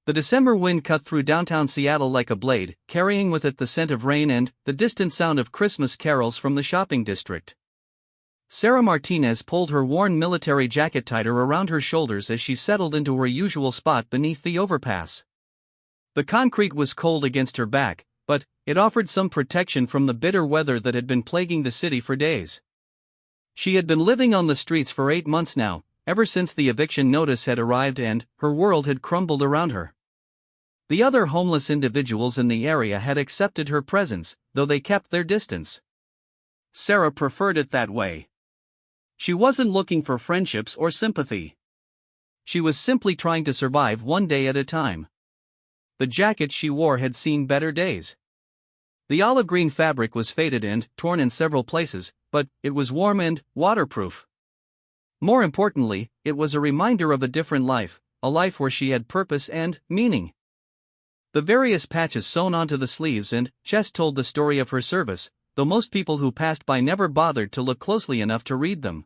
The December wind cut through downtown Seattle like a blade, carrying with it the scent of rain and the distant sound of Christmas carols from the shopping district. Sarah Martinez pulled her worn military jacket tighter around her shoulders as she settled into her usual spot beneath the overpass. The concrete was cold against her back, but it offered some protection from the bitter weather that had been plaguing the city for days. She had been living on the streets for 8 months now, ever since the eviction notice had arrived, and her world had crumbled around her. The other homeless individuals in the area had accepted her presence, though they kept their distance. Sarah preferred it that way. She wasn't looking for friendships or sympathy. She was simply trying to survive one day at a time. The jacket she wore had seen better days. The olive green fabric was faded and torn in several places, but it was warm and waterproof. More importantly, it was a reminder of a different life, a life where she had purpose and meaning. The various patches sewn onto the sleeves and chest told the story of her service, though most people who passed by never bothered to look closely enough to read them.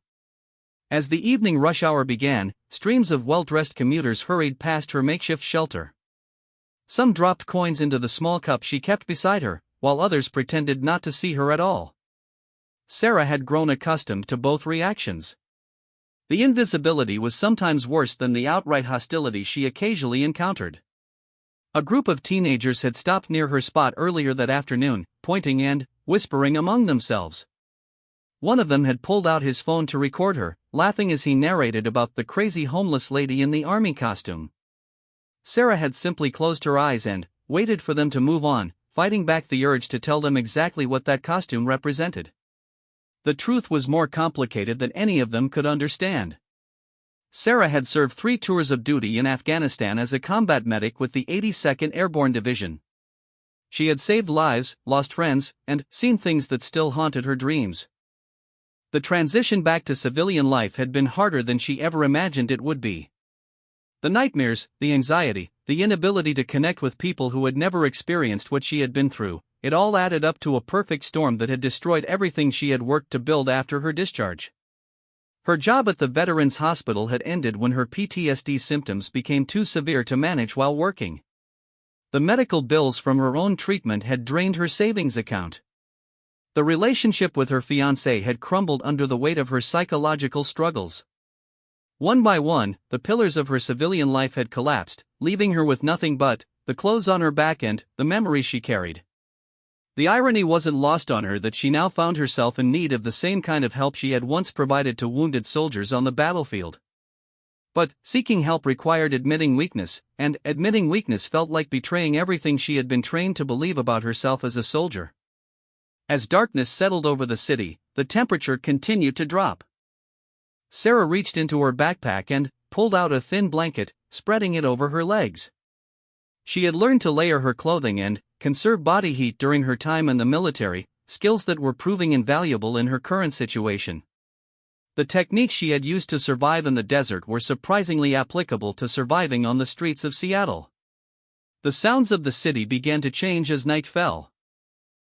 As the evening rush hour began, streams of well-dressed commuters hurried past her makeshift shelter. Some dropped coins into the small cup she kept beside her, while others pretended not to see her at all. Sarah had grown accustomed to both reactions. The invisibility was sometimes worse than the outright hostility she occasionally encountered. A group of teenagers had stopped near her spot earlier that afternoon, pointing and whispering among themselves. One of them had pulled out his phone to record her, laughing as he narrated about the crazy homeless lady in the army costume. Sarah had simply closed her eyes and waited for them to move on, fighting back the urge to tell them exactly what that costume represented. The truth was more complicated than any of them could understand. Sarah had served 3 tours of duty in Afghanistan as a combat medic with the 82nd Airborne Division. She had saved lives, lost friends, and seen things that still haunted her dreams. The transition back to civilian life had been harder than she ever imagined it would be. The nightmares, the anxiety, the inability to connect with people who had never experienced what she had been through, it all added up to a perfect storm that had destroyed everything she had worked to build after her discharge. Her job at the Veterans Hospital had ended when her PTSD symptoms became too severe to manage while working. The medical bills from her own treatment had drained her savings account. The relationship with her fiancé had crumbled under the weight of her psychological struggles. One by one, the pillars of her civilian life had collapsed, leaving her with nothing but the clothes on her back and the memories she carried. The irony wasn't lost on her that she now found herself in need of the same kind of help she had once provided to wounded soldiers on the battlefield. But seeking help required admitting weakness, and admitting weakness felt like betraying everything she had been trained to believe about herself as a soldier. As darkness settled over the city, the temperature continued to drop. Sarah reached into her backpack and pulled out a thin blanket, spreading it over her legs. She had learned to layer her clothing and conserve body heat during her time in the military, skills that were proving invaluable in her current situation. The techniques she had used to survive in the desert were surprisingly applicable to surviving on the streets of Seattle. The sounds of the city began to change as night fell.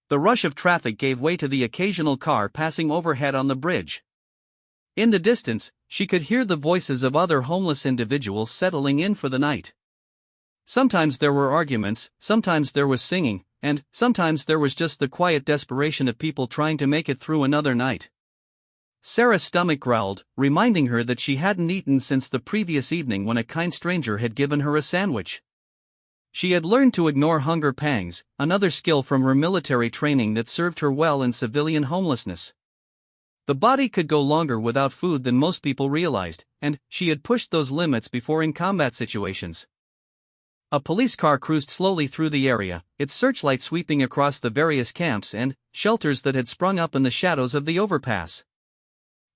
The rush of traffic gave way to the occasional car passing overhead on the bridge. In the distance, she could hear the voices of other homeless individuals settling in for the night. Sometimes there were arguments, sometimes there was singing, and sometimes there was just the quiet desperation of people trying to make it through another night. Sarah's stomach growled, reminding her that she hadn't eaten since the previous evening when a kind stranger had given her a sandwich. She had learned to ignore hunger pangs, another skill from her military training that served her well in civilian homelessness. The body could go longer without food than most people realized, and she had pushed those limits before in combat situations. A police car cruised slowly through the area, its searchlight sweeping across the various camps and shelters that had sprung up in the shadows of the overpass.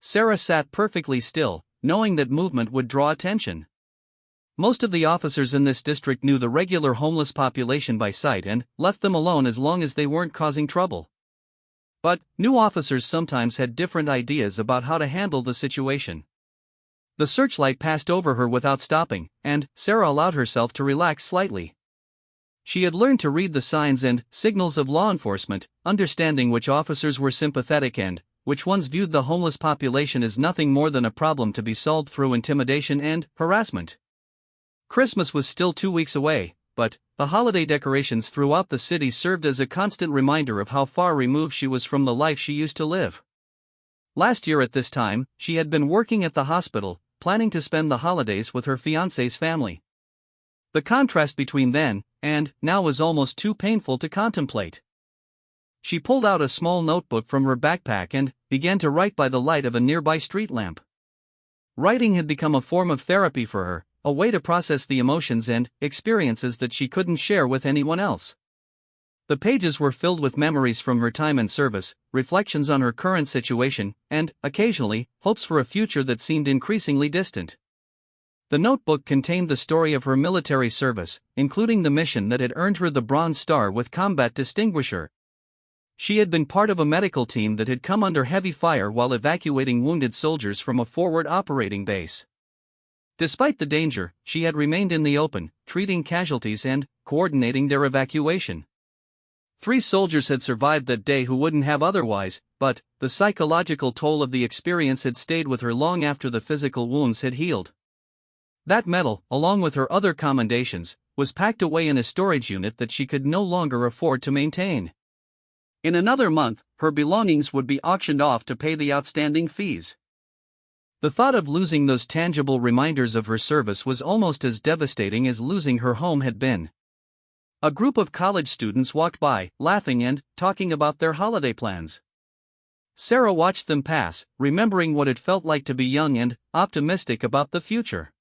Sarah sat perfectly still, knowing that movement would draw attention. Most of the officers in this district knew the regular homeless population by sight and left them alone as long as they weren't causing trouble. But new officers sometimes had different ideas about how to handle the situation. The searchlight passed over her without stopping, and Sarah allowed herself to relax slightly. She had learned to read the signs and signals of law enforcement, understanding which officers were sympathetic and which ones viewed the homeless population as nothing more than a problem to be solved through intimidation and harassment. Christmas was still 2 weeks away, but the holiday decorations throughout the city served as a constant reminder of how far removed she was from the life she used to live. Last year at this time, she had been working at the hospital, planning to spend the holidays with her fiancé's family. The contrast between then and now was almost too painful to contemplate. She pulled out a small notebook from her backpack and began to write by the light of a nearby street lamp. Writing had become a form of therapy for her, a way to process the emotions and experiences that she couldn't share with anyone else. The pages were filled with memories from her time in service, reflections on her current situation, and, occasionally, hopes for a future that seemed increasingly distant. The notebook contained the story of her military service, including the mission that had earned her the Bronze Star with Combat Distinguisher. She had been part of a medical team that had come under heavy fire while evacuating wounded soldiers from a forward operating base. Despite the danger, she had remained in the open, treating casualties and coordinating their evacuation. 3 soldiers had survived that day who wouldn't have otherwise, but the psychological toll of the experience had stayed with her long after the physical wounds had healed. That medal, along with her other commendations, was packed away in a storage unit that she could no longer afford to maintain. In another month, her belongings would be auctioned off to pay the outstanding fees. The thought of losing those tangible reminders of her service was almost as devastating as losing her home had been. A group of college students walked by, laughing and talking about their holiday plans. Sarah watched them pass, remembering what it felt like to be young and optimistic about the future.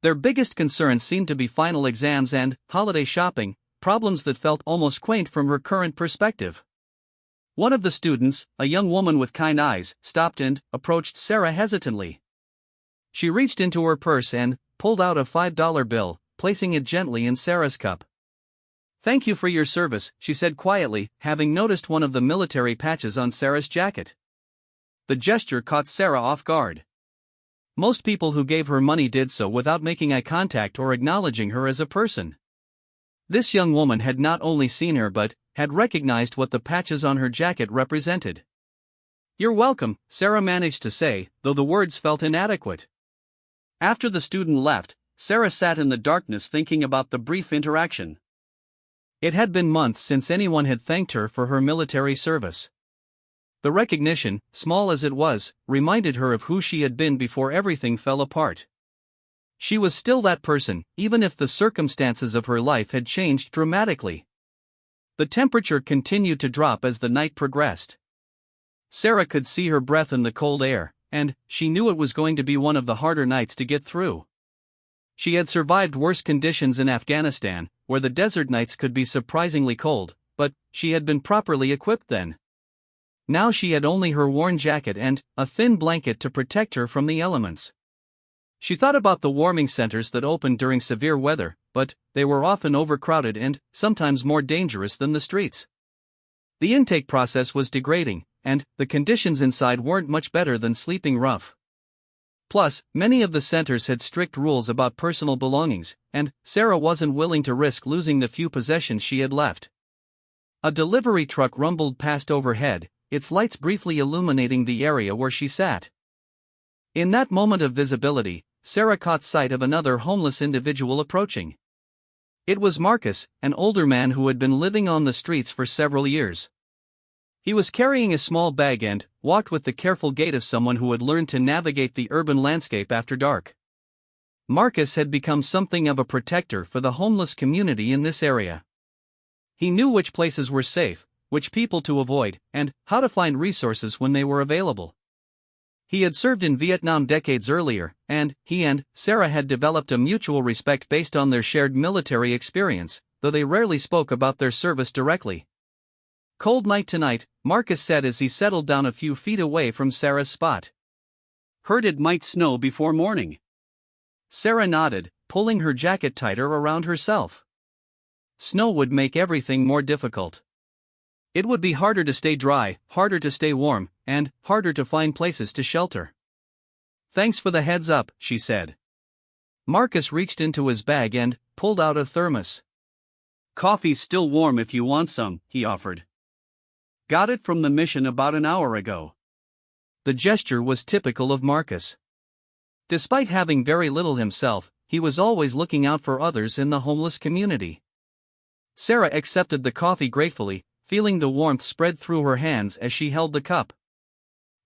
Their biggest concerns seemed to be final exams and holiday shopping, problems that felt almost quaint from her current perspective. One of the students, a young woman with kind eyes, stopped and approached Sarah hesitantly. She reached into her purse and pulled out a $5 bill, placing it gently in Sarah's cup. "Thank you for your service," she said quietly, having noticed one of the military patches on Sarah's jacket. The gesture caught Sarah off guard. Most people who gave her money did so without making eye contact or acknowledging her as a person. This young woman had not only seen her but had recognized what the patches on her jacket represented. "You're welcome," Sarah managed to say, though the words felt inadequate. After the student left, Sarah sat in the darkness thinking about the brief interaction. It had been months since anyone had thanked her for her military service. The recognition, small as it was, reminded her of who she had been before everything fell apart. She was still that person, even if the circumstances of her life had changed dramatically. The temperature continued to drop as the night progressed. Sarah could see her breath in the cold air, and she knew it was going to be one of the harder nights to get through. She had survived worse conditions in Afghanistan, where the desert nights could be surprisingly cold, but she had been properly equipped then. Now she had only her worn jacket and a thin blanket to protect her from the elements. She thought about the warming centers that opened during severe weather, but they were often overcrowded and sometimes more dangerous than the streets. The intake process was degrading, and the conditions inside weren't much better than sleeping rough. Plus, many of the centers had strict rules about personal belongings, and Sarah wasn't willing to risk losing the few possessions she had left. A delivery truck rumbled past overhead, its lights briefly illuminating the area where she sat. In that moment of visibility, Sarah caught sight of another homeless individual approaching. It was Marcus, an older man who had been living on the streets for several years. He was carrying a small bag and walked with the careful gait of someone who had learned to navigate the urban landscape after dark. Marcus had become something of a protector for the homeless community in this area. He knew which places were safe, which people to avoid, and how to find resources when they were available. He had served in Vietnam decades earlier, and he and Sarah had developed a mutual respect based on their shared military experience, though they rarely spoke about their service directly. "Cold night tonight," Marcus said as he settled down a few feet away from Sarah's spot. "Heard it might snow before morning." Sarah nodded, pulling her jacket tighter around herself. Snow would make everything more difficult. It would be harder to stay dry, harder to stay warm, and harder to find places to shelter. "Thanks for the heads up," she said. Marcus reached into his bag and pulled out a thermos. "Coffee's still warm if you want some," he offered. "Got it from the mission about an hour ago." The gesture was typical of Marcus. Despite having very little himself, he was always looking out for others in the homeless community. Sarah accepted the coffee gratefully, feeling the warmth spread through her hands as she held the cup.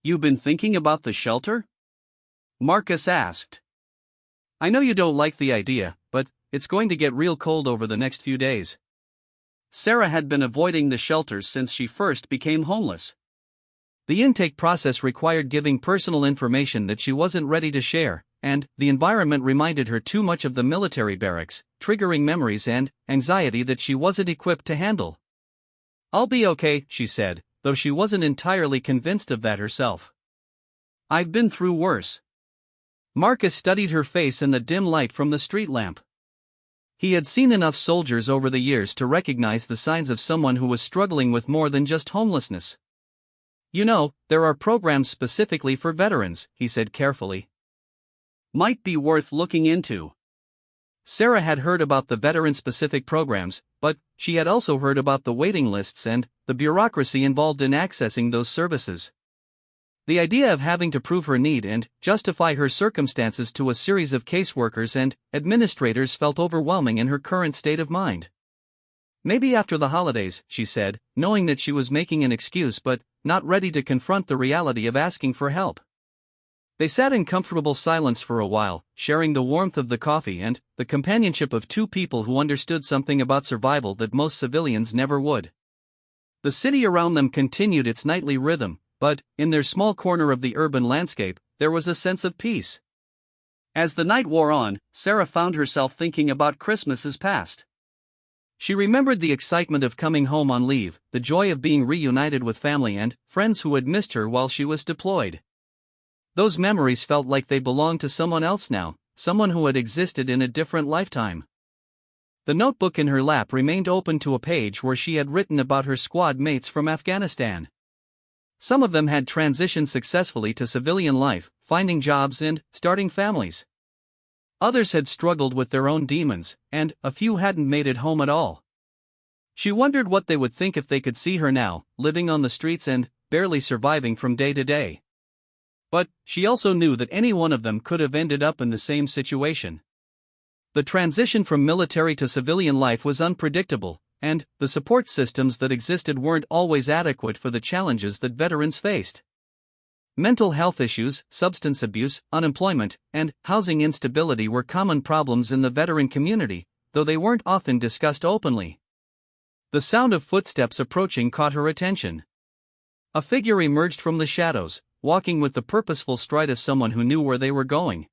"You've been thinking about the shelter?" Marcus asked. "I know you don't like the idea, but it's going to get real cold over the next few days." Sarah had been avoiding the shelters since she first became homeless. The intake process required giving personal information that she wasn't ready to share, and the environment reminded her too much of the military barracks, triggering memories and anxiety that she wasn't equipped to handle. "I'll be okay," she said, though she wasn't entirely convinced of that herself. "I've been through worse." Marcus studied her face in the dim light from the street lamp. He had seen enough soldiers over the years to recognize the signs of someone who was struggling with more than just homelessness. "You know, there are programs specifically for veterans," he said carefully. "Might be worth looking into." Sarah had heard about the veteran-specific programs, but she had also heard about the waiting lists and the bureaucracy involved in accessing those services. The idea of having to prove her need and justify her circumstances to a series of caseworkers and administrators felt overwhelming in her current state of mind. "Maybe after the holidays," she said, knowing that she was making an excuse but not ready to confront the reality of asking for help. They sat in comfortable silence for a while, sharing the warmth of the coffee and the companionship of two people who understood something about survival that most civilians never would. The city around them continued its nightly rhythm, but in their small corner of the urban landscape, there was a sense of peace. As the night wore on, Sarah found herself thinking about Christmases past. She remembered the excitement of coming home on leave, the joy of being reunited with family and friends who had missed her while she was deployed. Those memories felt like they belonged to someone else now, someone who had existed in a different lifetime. The notebook in her lap remained open to a page where she had written about her squad mates from Afghanistan. Some of them had transitioned successfully to civilian life, finding jobs and starting families. Others had struggled with their own demons, and a few hadn't made it home at all. She wondered what they would think if they could see her now, living on the streets and barely surviving from day to day. But she also knew that any one of them could have ended up in the same situation. The transition from military to civilian life was unpredictable, and the support systems that existed weren't always adequate for the challenges that veterans faced. Mental health issues, substance abuse, unemployment, and housing instability were common problems in the veteran community, though they weren't often discussed openly. The sound of footsteps approaching caught her attention. A figure emerged from the shadows, walking with the purposeful stride of someone who knew where they were going.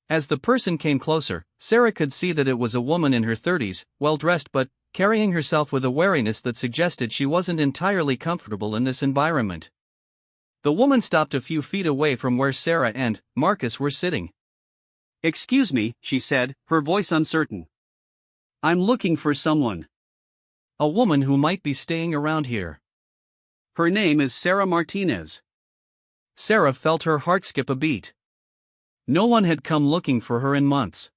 As the person came closer, Sarah could see that it was a woman in her 30s, well-dressed but carrying herself with a wariness that suggested she wasn't entirely comfortable in this environment. The woman stopped a few feet away from where Sarah and Marcus were sitting. "Excuse me," she said, her voice uncertain. "I'm looking for someone." "A woman who might be staying around here." "Her name is Sarah Martinez." Sarah felt her heart skip a beat. No one had come looking for her in months.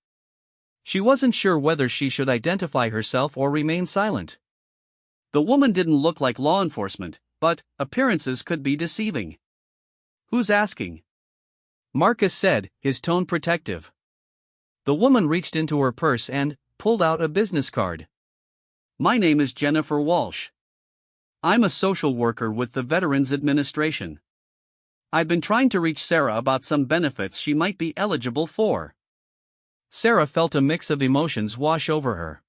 She wasn't sure whether she should identify herself or remain silent. The woman didn't look like law enforcement, but appearances could be deceiving. "Who's asking?" Marcus said, his tone protective. The woman reached into her purse and pulled out a business card. "My name is Jennifer Walsh. I'm a social worker with the Veterans Administration. I've been trying to reach Sarah about some benefits she might be eligible for." Sarah felt a mix of emotions wash over her.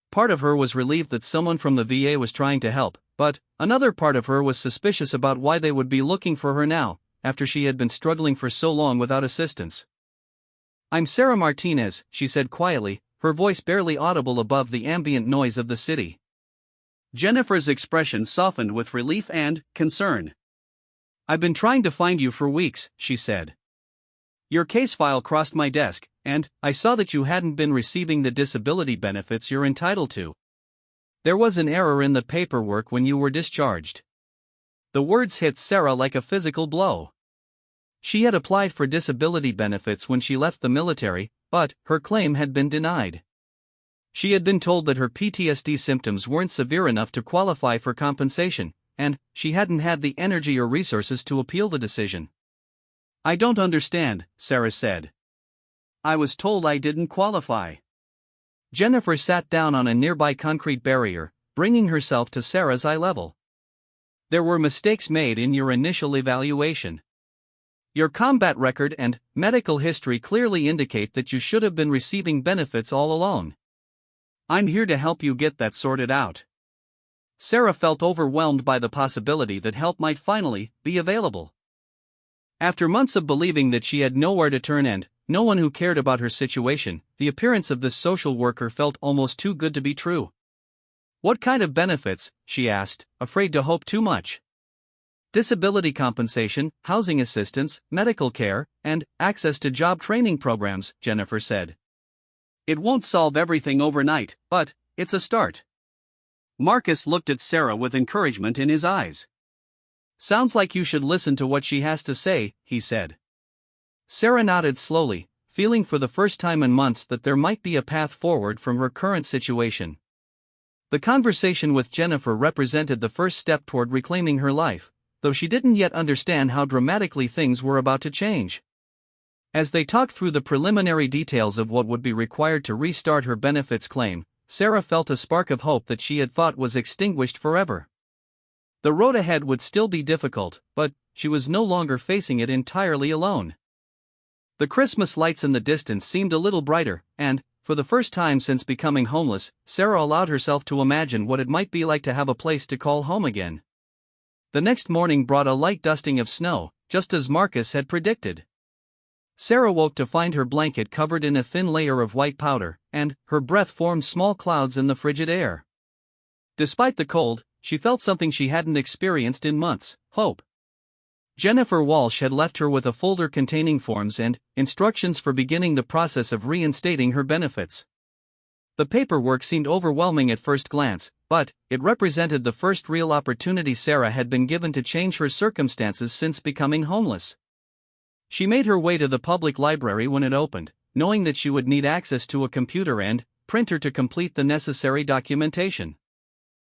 Part of her was relieved that someone from the VA was trying to help, but another part of her was suspicious about why they would be looking for her now, after she had been struggling for so long without assistance. "I'm Sarah Martinez," she said quietly, her voice barely audible above the ambient noise of the city. Jennifer's expression softened with relief and concern. "I've been trying to find you for weeks," she said. "Your case file crossed my desk, and I saw that you hadn't been receiving the disability benefits you're entitled to. There was an error in the paperwork when you were discharged." The words hit Sarah like a physical blow. She had applied for disability benefits when she left the military, but her claim had been denied. She had been told that her PTSD symptoms weren't severe enough to qualify for compensation, and she hadn't had the energy or resources to appeal the decision. "I don't understand," Sarah said. I was told I didn't qualify. Jennifer sat down on a nearby concrete barrier, bringing herself to Sarah's eye level. There were mistakes made in your initial evaluation. Your combat record and medical history clearly indicate that you should have been receiving benefits all along. I'm here to help you get that sorted out. Sarah felt overwhelmed by the possibility that help might finally be available. After months of believing that she had nowhere to turn and no one who cared about her situation, the appearance of this social worker felt almost too good to be true. What kind of benefits? She asked, afraid to hope too much. Disability compensation, housing assistance, medical care, and access to job training programs, Jennifer said. It won't solve everything overnight, but it's a start. Marcus looked at Sarah with encouragement in his eyes. Sounds like you should listen to what she has to say, he said. Sarah nodded slowly, feeling for the first time in months that there might be a path forward from her current situation. The conversation with Jennifer represented the first step toward reclaiming her life, though she didn't yet understand how dramatically things were about to change. As they talked through the preliminary details of what would be required to restart her benefits claim, Sarah felt a spark of hope that she had thought was extinguished forever. The road ahead would still be difficult, but she was no longer facing it entirely alone. The Christmas lights in the distance seemed a little brighter, and, for the first time since becoming homeless, Sarah allowed herself to imagine what it might be like to have a place to call home again. The next morning brought a light dusting of snow, just as Marcus had predicted. Sarah woke to find her blanket covered in a thin layer of white powder, and her breath formed small clouds in the frigid air. Despite the cold, she felt something she hadn't experienced in months: hope. Jennifer Walsh had left her with a folder containing forms and instructions for beginning the process of reinstating her benefits. The paperwork seemed overwhelming at first glance, but it represented the first real opportunity Sarah had been given to change her circumstances since becoming homeless. She made her way to the public library when it opened, knowing that she would need access to a computer and printer to complete the necessary documentation.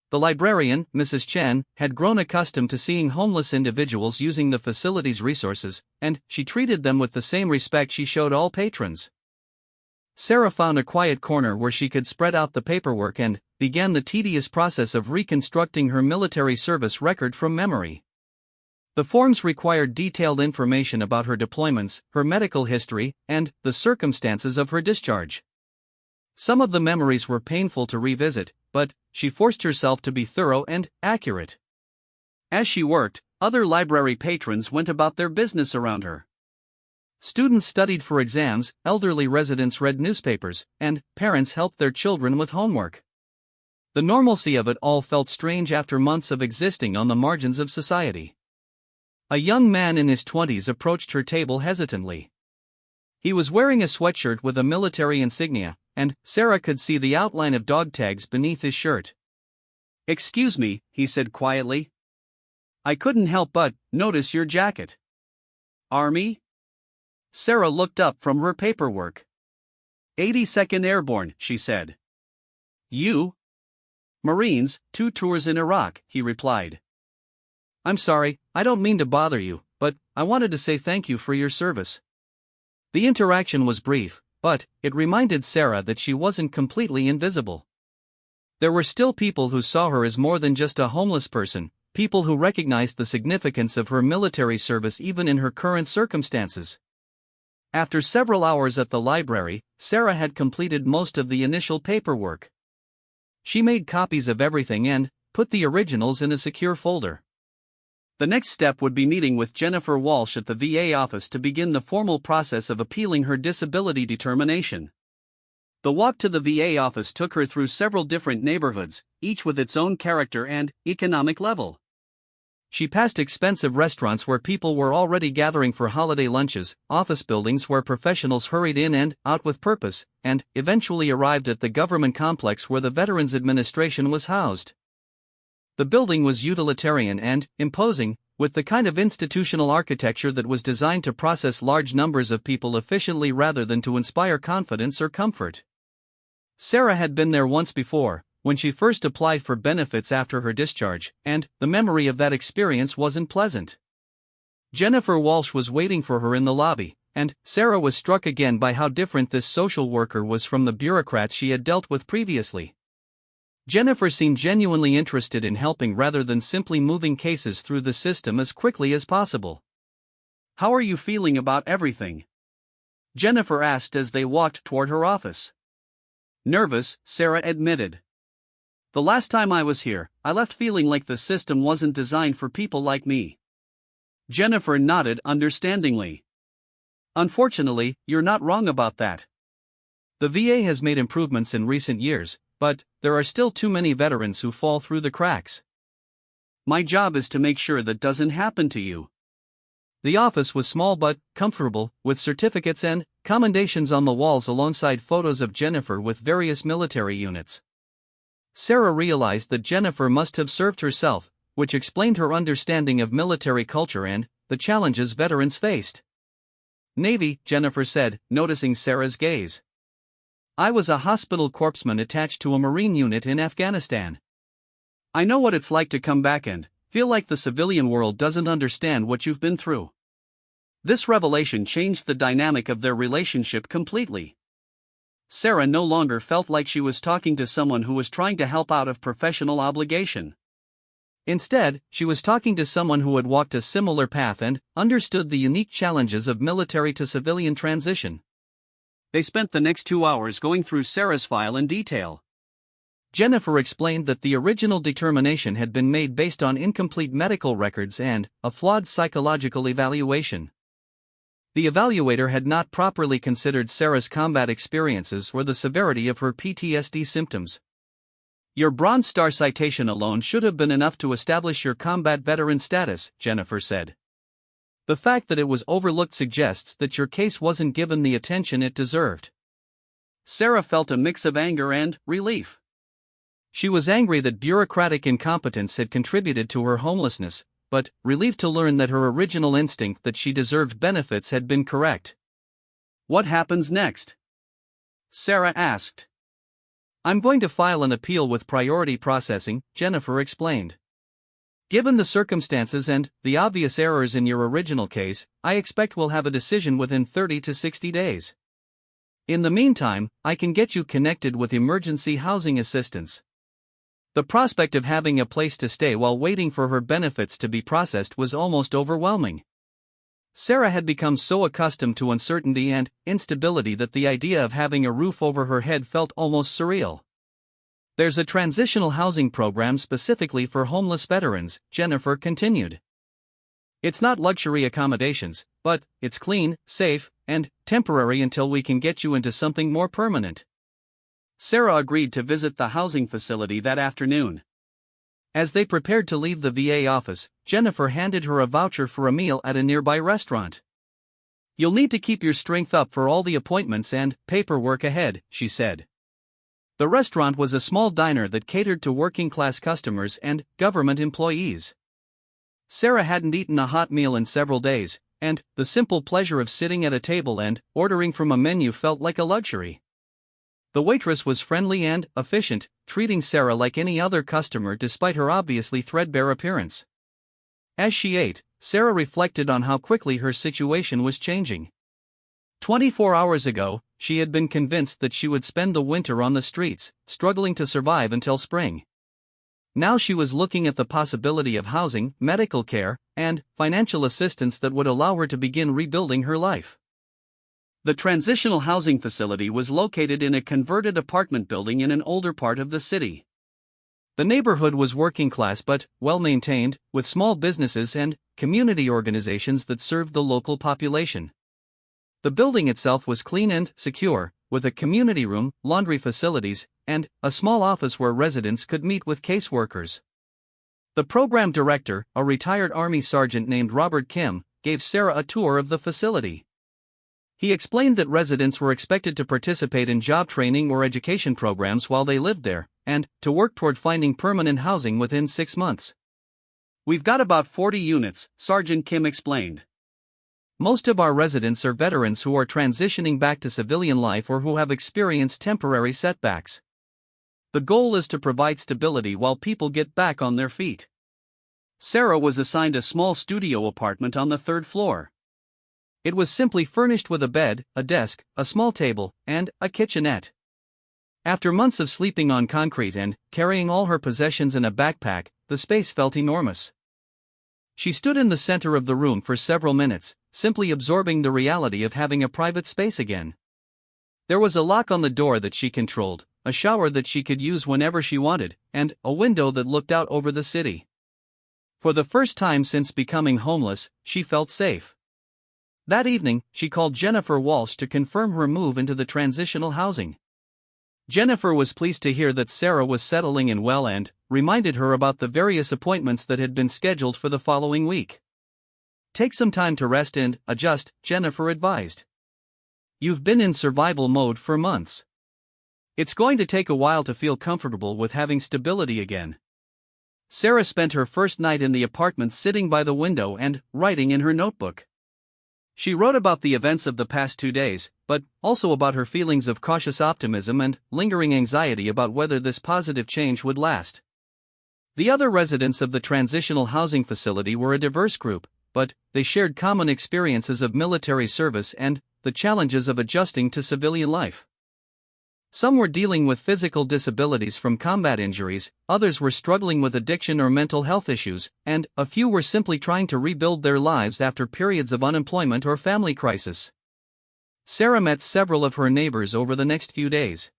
The librarian, Mrs. Chen, had grown accustomed to seeing homeless individuals using the facility's resources, and she treated them with the same respect she showed all patrons. Sarah found a quiet corner where she could spread out the paperwork and began the tedious process of reconstructing her military service record from memory. The forms required detailed information about her deployments, her medical history, and the circumstances of her discharge. Some of the memories were painful to revisit, but she forced herself to be thorough and accurate. As she worked, other library patrons went about their business around her. Students studied for exams, elderly residents read newspapers, and parents helped their children with homework. The normalcy of it all felt strange after months of existing on the margins of society. A young man in his 20s approached her table hesitantly. He was wearing a sweatshirt with a military insignia, and Sarah could see the outline of dog tags beneath his shirt. "Excuse me," he said quietly. "I couldn't help but notice your jacket." "Army?" Sarah looked up from her paperwork. 82nd Airborne, she said. "You?" "Marines, 2 tours in Iraq," he replied. "I'm sorry, I don't mean to bother you, but I wanted to say thank you for your service." The interaction was brief, but it reminded Sarah that she wasn't completely invisible. There were still people who saw her as more than just a homeless person, people who recognized the significance of her military service even in her current circumstances. After several hours at the library, Sarah had completed most of the initial paperwork. She made copies of everything and put the originals in a secure folder. The next step would be meeting with Jennifer Walsh at the VA office to begin the formal process of appealing her disability determination. The walk to the VA office took her through several different neighborhoods, each with its own character and economic level. She passed expensive restaurants where people were already gathering for holiday lunches, office buildings where professionals hurried in and out with purpose, and eventually arrived at the government complex where the Veterans Administration was housed. The building was utilitarian and imposing, with the kind of institutional architecture that was designed to process large numbers of people efficiently rather than to inspire confidence or comfort. Sarah had been there once before, when she first applied for benefits after her discharge, and the memory of that experience wasn't pleasant. Jennifer Walsh was waiting for her in the lobby, and Sarah was struck again by how different this social worker was from the bureaucrats she had dealt with previously. Jennifer seemed genuinely interested in helping rather than simply moving cases through the system as quickly as possible. "How are you feeling about everything?" Jennifer asked as they walked toward her office. "Nervous," Sarah admitted. "The last time I was here, I left feeling like the system wasn't designed for people like me." Jennifer nodded understandingly. "Unfortunately, you're not wrong about that. The VA has made improvements in recent years, but there are still too many veterans who fall through the cracks. My job is to make sure that doesn't happen to you." The office was small but comfortable, with certificates and commendations on the walls alongside photos of Jennifer with various military units. Sarah realized that Jennifer must have served herself, which explained her understanding of military culture and the challenges veterans faced. "Navy," Jennifer said, noticing Sarah's gaze. "I was a hospital corpsman attached to a Marine unit in Afghanistan. I know what it's like to come back and feel like the civilian world doesn't understand what you've been through." This revelation changed the dynamic of their relationship completely. Sarah no longer felt like she was talking to someone who was trying to help out of professional obligation. Instead, she was talking to someone who had walked a similar path and understood the unique challenges of military to civilian transition. They spent the next 2 hours going through Sarah's file in detail. Jennifer explained that the original determination had been made based on incomplete medical records and a flawed psychological evaluation. The evaluator had not properly considered Sarah's combat experiences or the severity of her PTSD symptoms. "Your Bronze Star citation alone should have been enough to establish your combat veteran status," Jennifer said. "The fact that it was overlooked suggests that your case wasn't given the attention it deserved." Sarah felt a mix of anger and relief. She was angry that bureaucratic incompetence had contributed to her homelessness, but relieved to learn that her original instinct that she deserved benefits had been correct. "What happens next?" Sarah asked. "I'm going to file an appeal with priority processing," Jennifer explained. "Given the circumstances and the obvious errors in your original case, I expect we'll have a decision within 30 to 60 days. In the meantime, I can get you connected with emergency housing assistance." The prospect of having a place to stay while waiting for her benefits to be processed was almost overwhelming. Sarah had become so accustomed to uncertainty and instability that the idea of having a roof over her head felt almost surreal. "There's a transitional housing program specifically for homeless veterans," Jennifer continued. "It's not luxury accommodations, but it's clean, safe, and temporary until we can get you into something more permanent." Sarah agreed to visit the housing facility that afternoon. As they prepared to leave the VA office, Jennifer handed her a voucher for a meal at a nearby restaurant. "You'll need to keep your strength up for all the appointments and paperwork ahead," she said. The restaurant was a small diner that catered to working-class customers and government employees. Sarah hadn't eaten a hot meal in several days, and the simple pleasure of sitting at a table and ordering from a menu felt like a luxury. The waitress was friendly and efficient, treating Sarah like any other customer despite her obviously threadbare appearance. As she ate, Sarah reflected on how quickly her situation was changing. 24 hours ago, she had been convinced that she would spend the winter on the streets, struggling to survive until spring. Now she was looking at the possibility of housing, medical care, and financial assistance that would allow her to begin rebuilding her life. The transitional housing facility was located in a converted apartment building in an older part of the city. The neighborhood was working class but well-maintained, with small businesses and community organizations that served the local population. The building itself was clean and secure, with a community room, laundry facilities, and a small office where residents could meet with caseworkers. The program director, a retired Army sergeant named Robert Kim, gave Sarah a tour of the facility. He explained that residents were expected to participate in job training or education programs while they lived there, and to work toward finding permanent housing within 6 months. "We've got about 40 units," Sergeant Kim explained. "Most of our residents are veterans who are transitioning back to civilian life or who have experienced temporary setbacks. The goal is to provide stability while people get back on their feet." Sarah was assigned a small studio apartment on the 3rd floor. It was simply furnished with a bed, a desk, a small table, and a kitchenette. After months of sleeping on concrete and carrying all her possessions in a backpack, the space felt enormous. She stood in the center of the room for several minutes, simply absorbing the reality of having a private space again. There was a lock on the door that she controlled, a shower that she could use whenever she wanted, and a window that looked out over the city. For the first time since becoming homeless, she felt safe. That evening, she called Jennifer Walsh to confirm her move into the transitional housing. Jennifer was pleased to hear that Sarah was settling in well and reminded her about the various appointments that had been scheduled for the following week. "Take some time to rest and adjust," Jennifer advised. "You've been in survival mode for months. It's going to take a while to feel comfortable with having stability again." Sarah spent her first night in the apartment sitting by the window and writing in her notebook. She wrote about the events of the past 2 days, but also about her feelings of cautious optimism and lingering anxiety about whether this positive change would last. The other residents of the transitional housing facility were a diverse group, but they shared common experiences of military service and the challenges of adjusting to civilian life. Some were dealing with physical disabilities from combat injuries, others were struggling with addiction or mental health issues, and a few were simply trying to rebuild their lives after periods of unemployment or family crisis. Sarah met several of her neighbors over the next few days.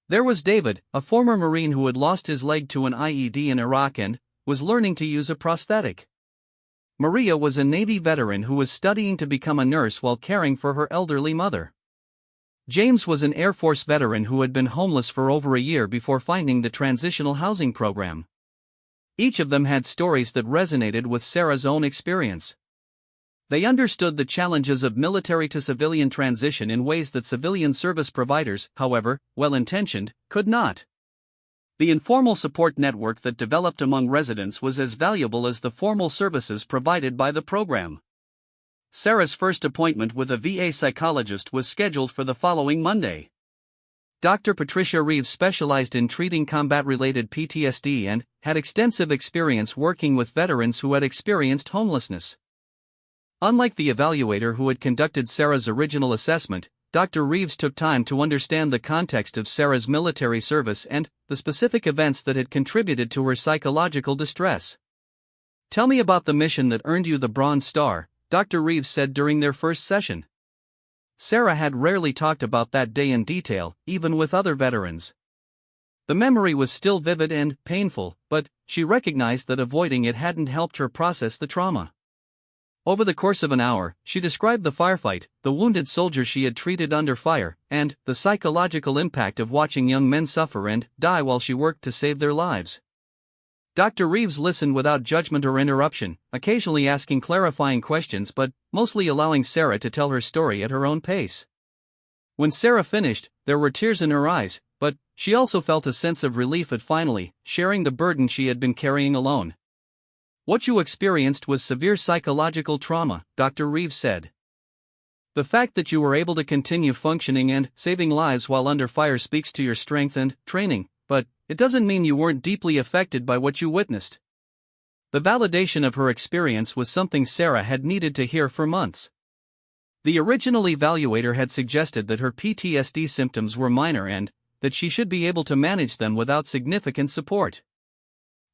There was David, a former Marine who had lost his leg to an IED in Iraq and was learning to use a prosthetic. Maria was a Navy veteran who was studying to become a nurse while caring for her elderly mother. James was an Air Force veteran who had been homeless for over a year before finding the transitional housing program. Each of them had stories that resonated with Sarah's own experience. They understood the challenges of military to civilian transition in ways that civilian service providers, however well-intentioned, could not. The informal support network that developed among residents was as valuable as the formal services provided by the program. Sarah's first appointment with a VA psychologist was scheduled for the following Monday. Dr. Patricia Reeves specialized in treating combat-related PTSD and had extensive experience working with veterans who had experienced homelessness. Unlike the evaluator who had conducted Sarah's original assessment, Dr. Reeves took time to understand the context of Sarah's military service and the specific events that had contributed to her psychological distress. "Tell me about the mission that earned you the Bronze Star," Dr. Reeves said during their first session. Sarah had rarely talked about that day in detail, even with other veterans. The memory was still vivid and painful, but she recognized that avoiding it hadn't helped her process the trauma. Over the course of an hour, she described the firefight, the wounded soldier she had treated under fire, and the psychological impact of watching young men suffer and die while she worked to save their lives. Dr. Reeves listened without judgment or interruption, occasionally asking clarifying questions but mostly allowing Sarah to tell her story at her own pace. When Sarah finished, there were tears in her eyes, but she also felt a sense of relief at finally sharing the burden she had been carrying alone. "What you experienced was severe psychological trauma," Dr. Reeves said. "The fact that you were able to continue functioning and saving lives while under fire speaks to your strength and training, but it doesn't mean you weren't deeply affected by what you witnessed." The validation of her experience was something Sarah had needed to hear for months. The original evaluator had suggested that her PTSD symptoms were minor and that she should be able to manage them without significant support.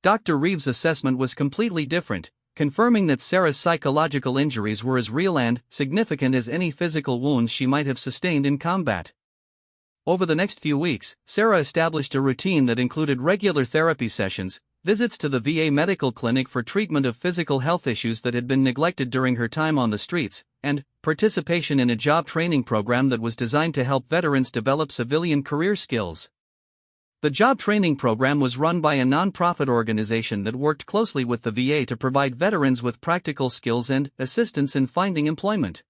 Dr. Reeves' assessment was completely different, confirming that Sarah's psychological injuries were as real and significant as any physical wounds she might have sustained in combat. Over the next few weeks, Sarah established a routine that included regular therapy sessions, visits to the VA medical clinic for treatment of physical health issues that had been neglected during her time on the streets, and participation in a job training program that was designed to help veterans develop civilian career skills. The job training program was run by a nonprofit organization that worked closely with the VA to provide veterans with practical skills and assistance in finding employment.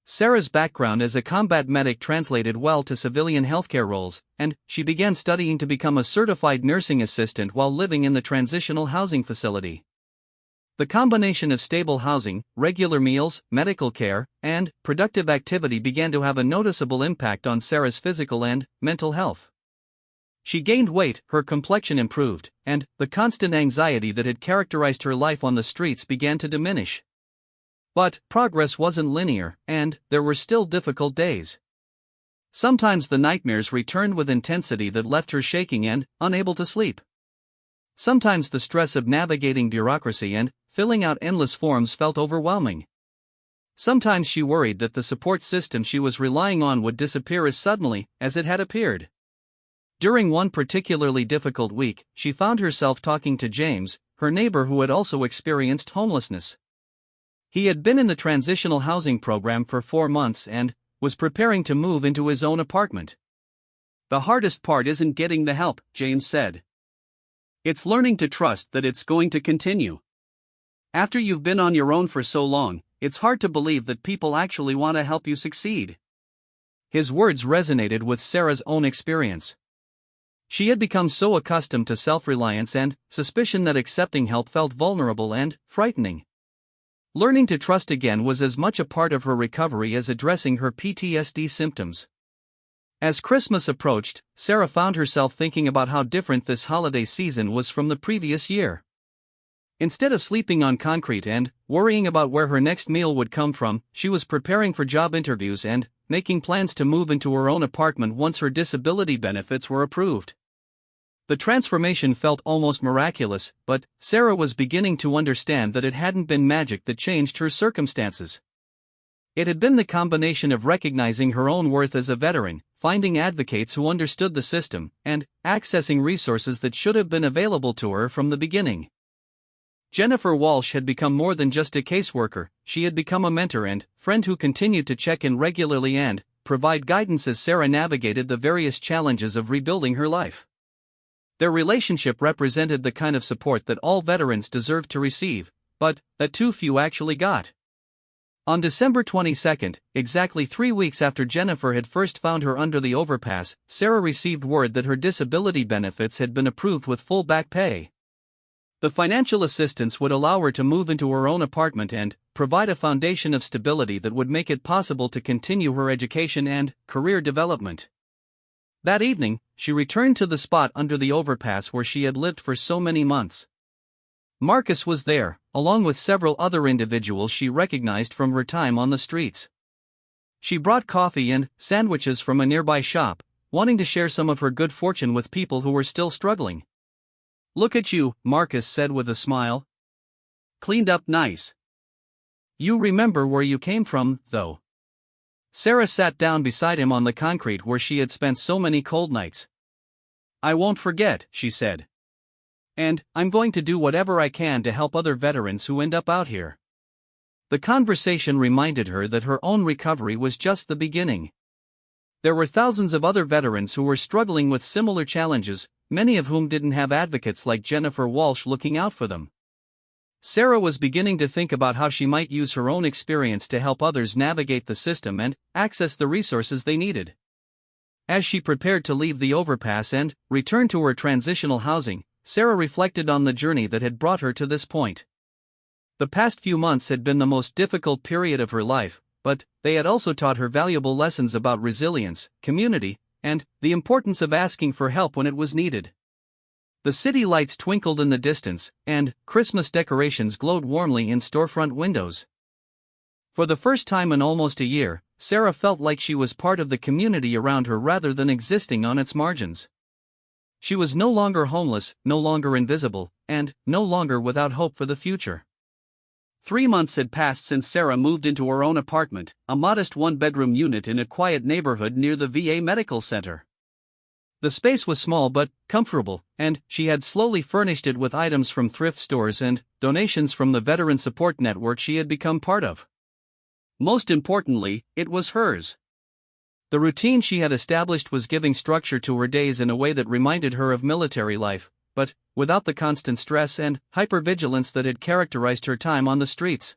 Sarah's background as a combat medic translated well to civilian healthcare roles, and she began studying to become a certified nursing assistant while living in the transitional housing facility. The combination of stable housing, regular meals, medical care, and productive activity began to have a noticeable impact on Sarah's physical and mental health. She gained weight, her complexion improved, and the constant anxiety that had characterized her life on the streets began to diminish. But progress wasn't linear, and there were still difficult days. Sometimes the nightmares returned with intensity that left her shaking and unable to sleep. Sometimes the stress of navigating bureaucracy and filling out endless forms felt overwhelming. Sometimes she worried that the support system she was relying on would disappear as suddenly as it had appeared. During one particularly difficult week, she found herself talking to James, her neighbor who had also experienced homelessness. He had been in the transitional housing program for 4 months and was preparing to move into his own apartment. "The hardest part isn't getting the help," James said. "It's learning to trust that it's going to continue. After you've been on your own for so long, it's hard to believe that people actually want to help you succeed." His words resonated with Sarah's own experience. She had become so accustomed to self-reliance and suspicion that accepting help felt vulnerable and frightening. Learning to trust again was as much a part of her recovery as addressing her PTSD symptoms. As Christmas approached, Sarah found herself thinking about how different this holiday season was from the previous year. Instead of sleeping on concrete and worrying about where her next meal would come from, she was preparing for job interviews and making plans to move into her own apartment once her disability benefits were approved. The transformation felt almost miraculous, but Sarah was beginning to understand that it hadn't been magic that changed her circumstances. It had been the combination of recognizing her own worth as a veteran, finding advocates who understood the system, and accessing resources that should have been available to her from the beginning. Jennifer Walsh had become more than just a caseworker. She had become a mentor and friend who continued to check in regularly and provide guidance as Sarah navigated the various challenges of rebuilding her life. Their relationship represented the kind of support that all veterans deserved to receive, but that too few actually got. On December 22, exactly 3 weeks after Jennifer had first found her under the overpass, Sarah received word that her disability benefits had been approved with full back pay. The financial assistance would allow her to move into her own apartment and provide a foundation of stability that would make it possible to continue her education and career development. That evening, she returned to the spot under the overpass where she had lived for so many months. Marcus was there, along with several other individuals she recognized from her time on the streets. She brought coffee and sandwiches from a nearby shop, wanting to share some of her good fortune with people who were still struggling. "Look at you," Marcus said with a smile. "Cleaned up nice. You remember where you came from, though." Sarah sat down beside him on the concrete where she had spent so many cold nights. "I won't forget," she said. "And I'm going to do whatever I can to help other veterans who end up out here." The conversation reminded her that her own recovery was just the beginning. There were thousands of other veterans who were struggling with similar challenges, many of whom didn't have advocates like Jennifer Walsh looking out for them. Sarah was beginning to think about how she might use her own experience to help others navigate the system and access the resources they needed. As she prepared to leave the overpass and return to her transitional housing, Sarah reflected on the journey that had brought her to this point. The past few months had been the most difficult period of her life, but they had also taught her valuable lessons about resilience, community, and the importance of asking for help when it was needed. The city lights twinkled in the distance, and Christmas decorations glowed warmly in storefront windows. For the first time in almost a year, Sarah felt like she was part of the community around her rather than existing on its margins. She was no longer homeless, no longer invisible, and no longer without hope for the future. 3 months had passed since Sarah moved into her own apartment, a modest one-bedroom unit in a quiet neighborhood near the VA medical center. The space was small but comfortable, and she had slowly furnished it with items from thrift stores and donations from the veteran support network she had become part of. Most importantly, it was hers. The routine she had established was giving structure to her days in a way that reminded her of military life, but without the constant stress and hypervigilance that had characterized her time on the streets.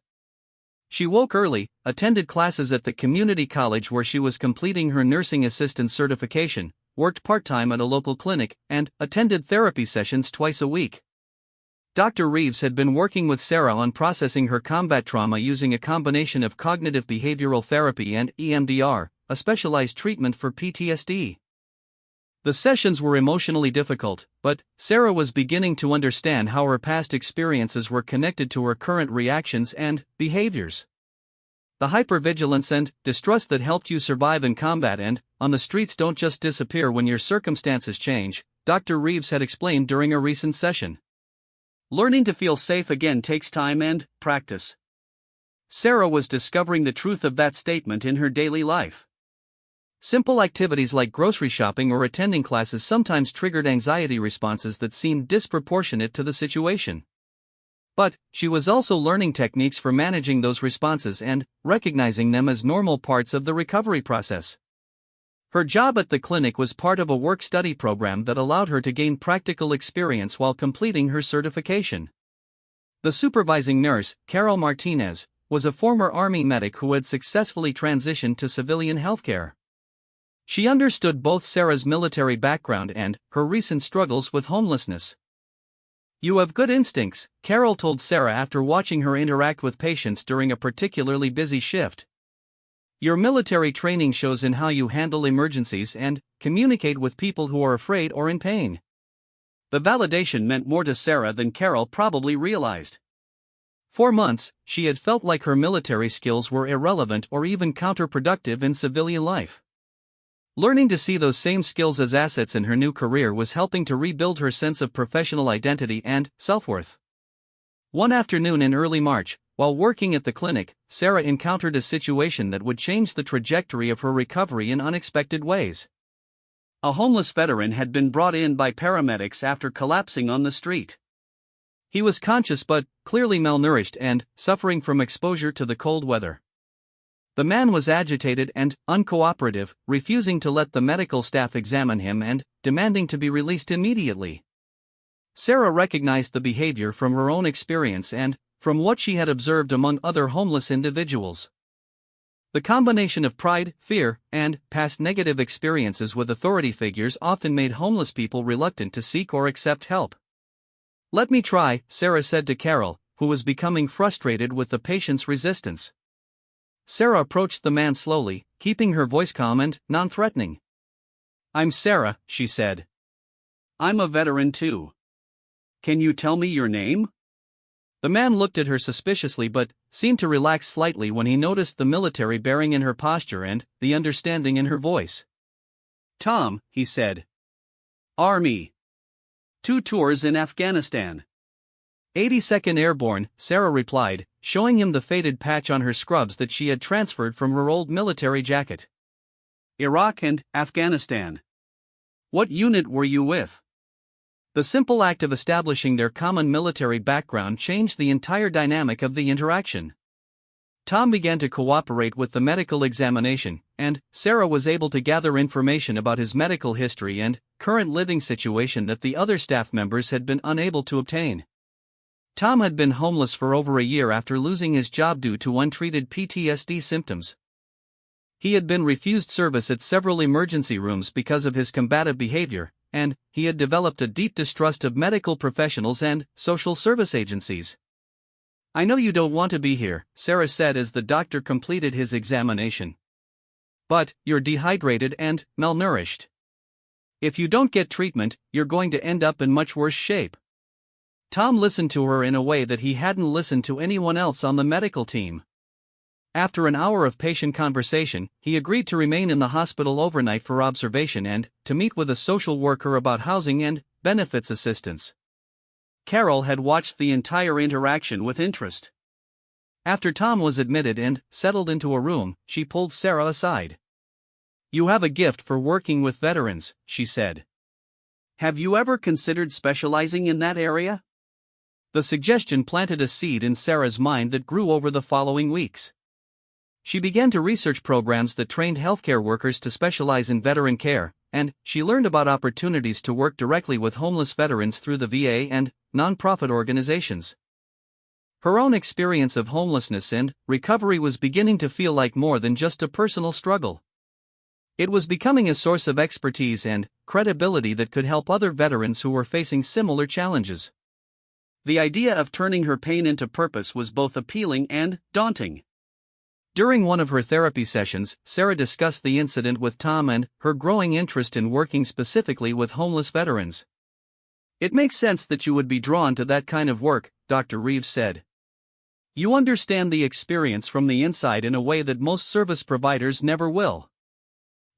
She woke early, attended classes at the community college where she was completing her nursing assistant certification, worked part-time at a local clinic, and attended therapy sessions twice a week. Dr. Reeves had been working with Sarah on processing her combat trauma using a combination of cognitive behavioral therapy and EMDR, a specialized treatment for PTSD. The sessions were emotionally difficult, but Sarah was beginning to understand how her past experiences were connected to her current reactions and behaviors. the hypervigilance and distrust that helped you survive in combat and on the streets don't just disappear when your circumstances change, Dr. Reeves had explained during a recent session. Learning to feel safe again takes time and practice. Sarah was discovering the truth of that statement in her daily life. Simple activities like grocery shopping or attending classes sometimes triggered anxiety responses that seemed disproportionate to the situation. But she was also learning techniques for managing those responses and recognizing them as normal parts of the recovery process. Her job at the clinic was part of a work-study program that allowed her to gain practical experience while completing her certification. The supervising nurse, Carol Martinez, was a former Army medic who had successfully transitioned to civilian healthcare. She understood both Sarah's military background and her recent struggles with homelessness. "You have good instincts," Carol told Sarah after watching her interact with patients during a particularly busy shift. "Your military training shows in how you handle emergencies and communicate with people who are afraid or in pain." The validation meant more to Sarah than Carol probably realized. For months, she had felt like her military skills were irrelevant or even counterproductive in civilian life. Learning to see those same skills as assets in her new career was helping to rebuild her sense of professional identity and self-worth. One afternoon in early March, while working at the clinic, Sarah encountered a situation that would change the trajectory of her recovery in unexpected ways. A homeless veteran had been brought in by paramedics after collapsing on the street. He was conscious but clearly malnourished and suffering from exposure to the cold weather. The man was agitated and uncooperative, refusing to let the medical staff examine him and demanding to be released immediately. Sarah recognized the behavior from her own experience and from what she had observed among other homeless individuals. The combination of pride, fear, and past negative experiences with authority figures often made homeless people reluctant to seek or accept help. "Let me try," Sarah said to Carol, who was becoming frustrated with the patient's resistance. Sarah approached the man slowly, keeping her voice calm and non-threatening. "I'm Sarah," she said. "I'm a veteran too. Can you tell me your name?" The man looked at her suspiciously but seemed to relax slightly when he noticed the military bearing in her posture and the understanding in her voice. "Tom," he said. "Army. 2 tours in Afghanistan." 82nd Airborne, Sarah replied, showing him the faded patch on her scrubs that she had transferred from her old military jacket. "Iraq and Afghanistan. What unit were you with?" The simple act of establishing their common military background changed the entire dynamic of the interaction. Tom began to cooperate with the medical examination, and Sarah was able to gather information about his medical history and current living situation that the other staff members had been unable to obtain. Tom had been homeless for over a year after losing his job due to untreated PTSD symptoms. He had been refused service at several emergency rooms because of his combative behavior, and he had developed a deep distrust of medical professionals and social service agencies. "I know you don't want to be here," Sarah said as the doctor completed his examination. "But you're dehydrated and malnourished. If you don't get treatment, you're going to end up in much worse shape." Tom listened to her in a way that he hadn't listened to anyone else on the medical team. After an hour of patient conversation, he agreed to remain in the hospital overnight for observation and to meet with a social worker about housing and benefits assistance. Carol had watched the entire interaction with interest. After Tom was admitted and settled into a room, she pulled Sarah aside. "You have a gift for working with veterans," she said. "Have you ever considered specializing in that area?" The suggestion planted a seed in Sarah's mind that grew over the following weeks. She began to research programs that trained healthcare workers to specialize in veteran care, and she learned about opportunities to work directly with homeless veterans through the VA and nonprofit organizations. Her own experience of homelessness and recovery was beginning to feel like more than just a personal struggle. It was becoming a source of expertise and credibility that could help other veterans who were facing similar challenges. The idea of turning her pain into purpose was both appealing and daunting. During one of her therapy sessions, Sarah discussed the incident with Tom and her growing interest in working specifically with homeless veterans. "It makes sense that you would be drawn to that kind of work," Dr. Reeves said. You understand the experience from the inside in a way that most service providers never will.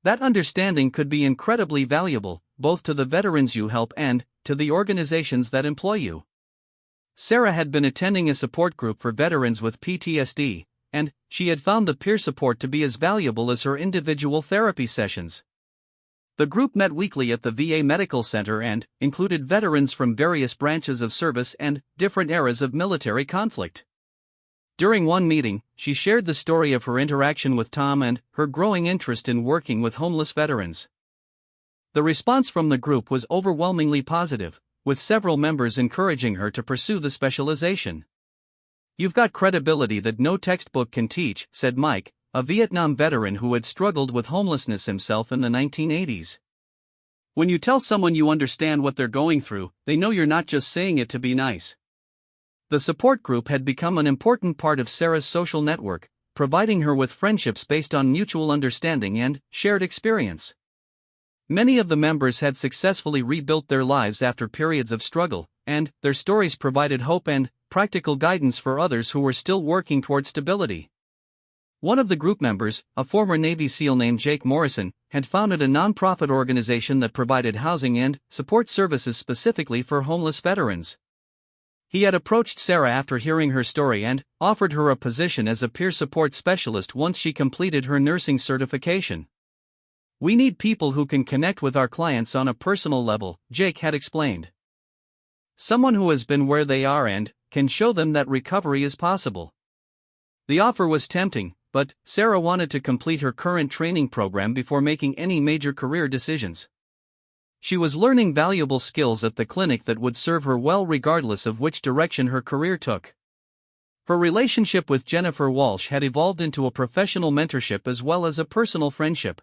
That understanding could be incredibly valuable, both to the veterans you help and to the organizations that employ you. Sarah had been attending a support group for veterans with PTSD, and she had found the peer support to be as valuable as her individual therapy sessions. The group met weekly at the VA Medical Center and included veterans from various branches of service and different eras of military conflict. During one meeting, she shared the story of her interaction with Tom and her growing interest in working with homeless veterans. The response from the group was overwhelmingly positive, with several members encouraging her to pursue the specialization. "You've got credibility that no textbook can teach," said Mike, a Vietnam veteran who had struggled with homelessness himself in the 1980s. "When you tell someone you understand what they're going through, they know you're not just saying it to be nice." The support group had become an important part of Sarah's social network, providing her with friendships based on mutual understanding and shared experience. Many of the members had successfully rebuilt their lives after periods of struggle, and their stories provided hope and practical guidance for others who were still working toward stability. One of the group members, a former Navy SEAL named Jake Morrison, had founded a nonprofit organization that provided housing and support services specifically for homeless veterans. He had approached Sarah after hearing her story and offered her a position as a peer support specialist once she completed her nursing certification. "We need people who can connect with our clients on a personal level," Jake had explained. "Someone who has been where they are and can show them that recovery is possible." The offer was tempting, but Sarah wanted to complete her current training program before making any major career decisions. She was learning valuable skills at the clinic that would serve her well regardless of which direction her career took. Her relationship with Jennifer Walsh had evolved into a professional mentorship as well as a personal friendship.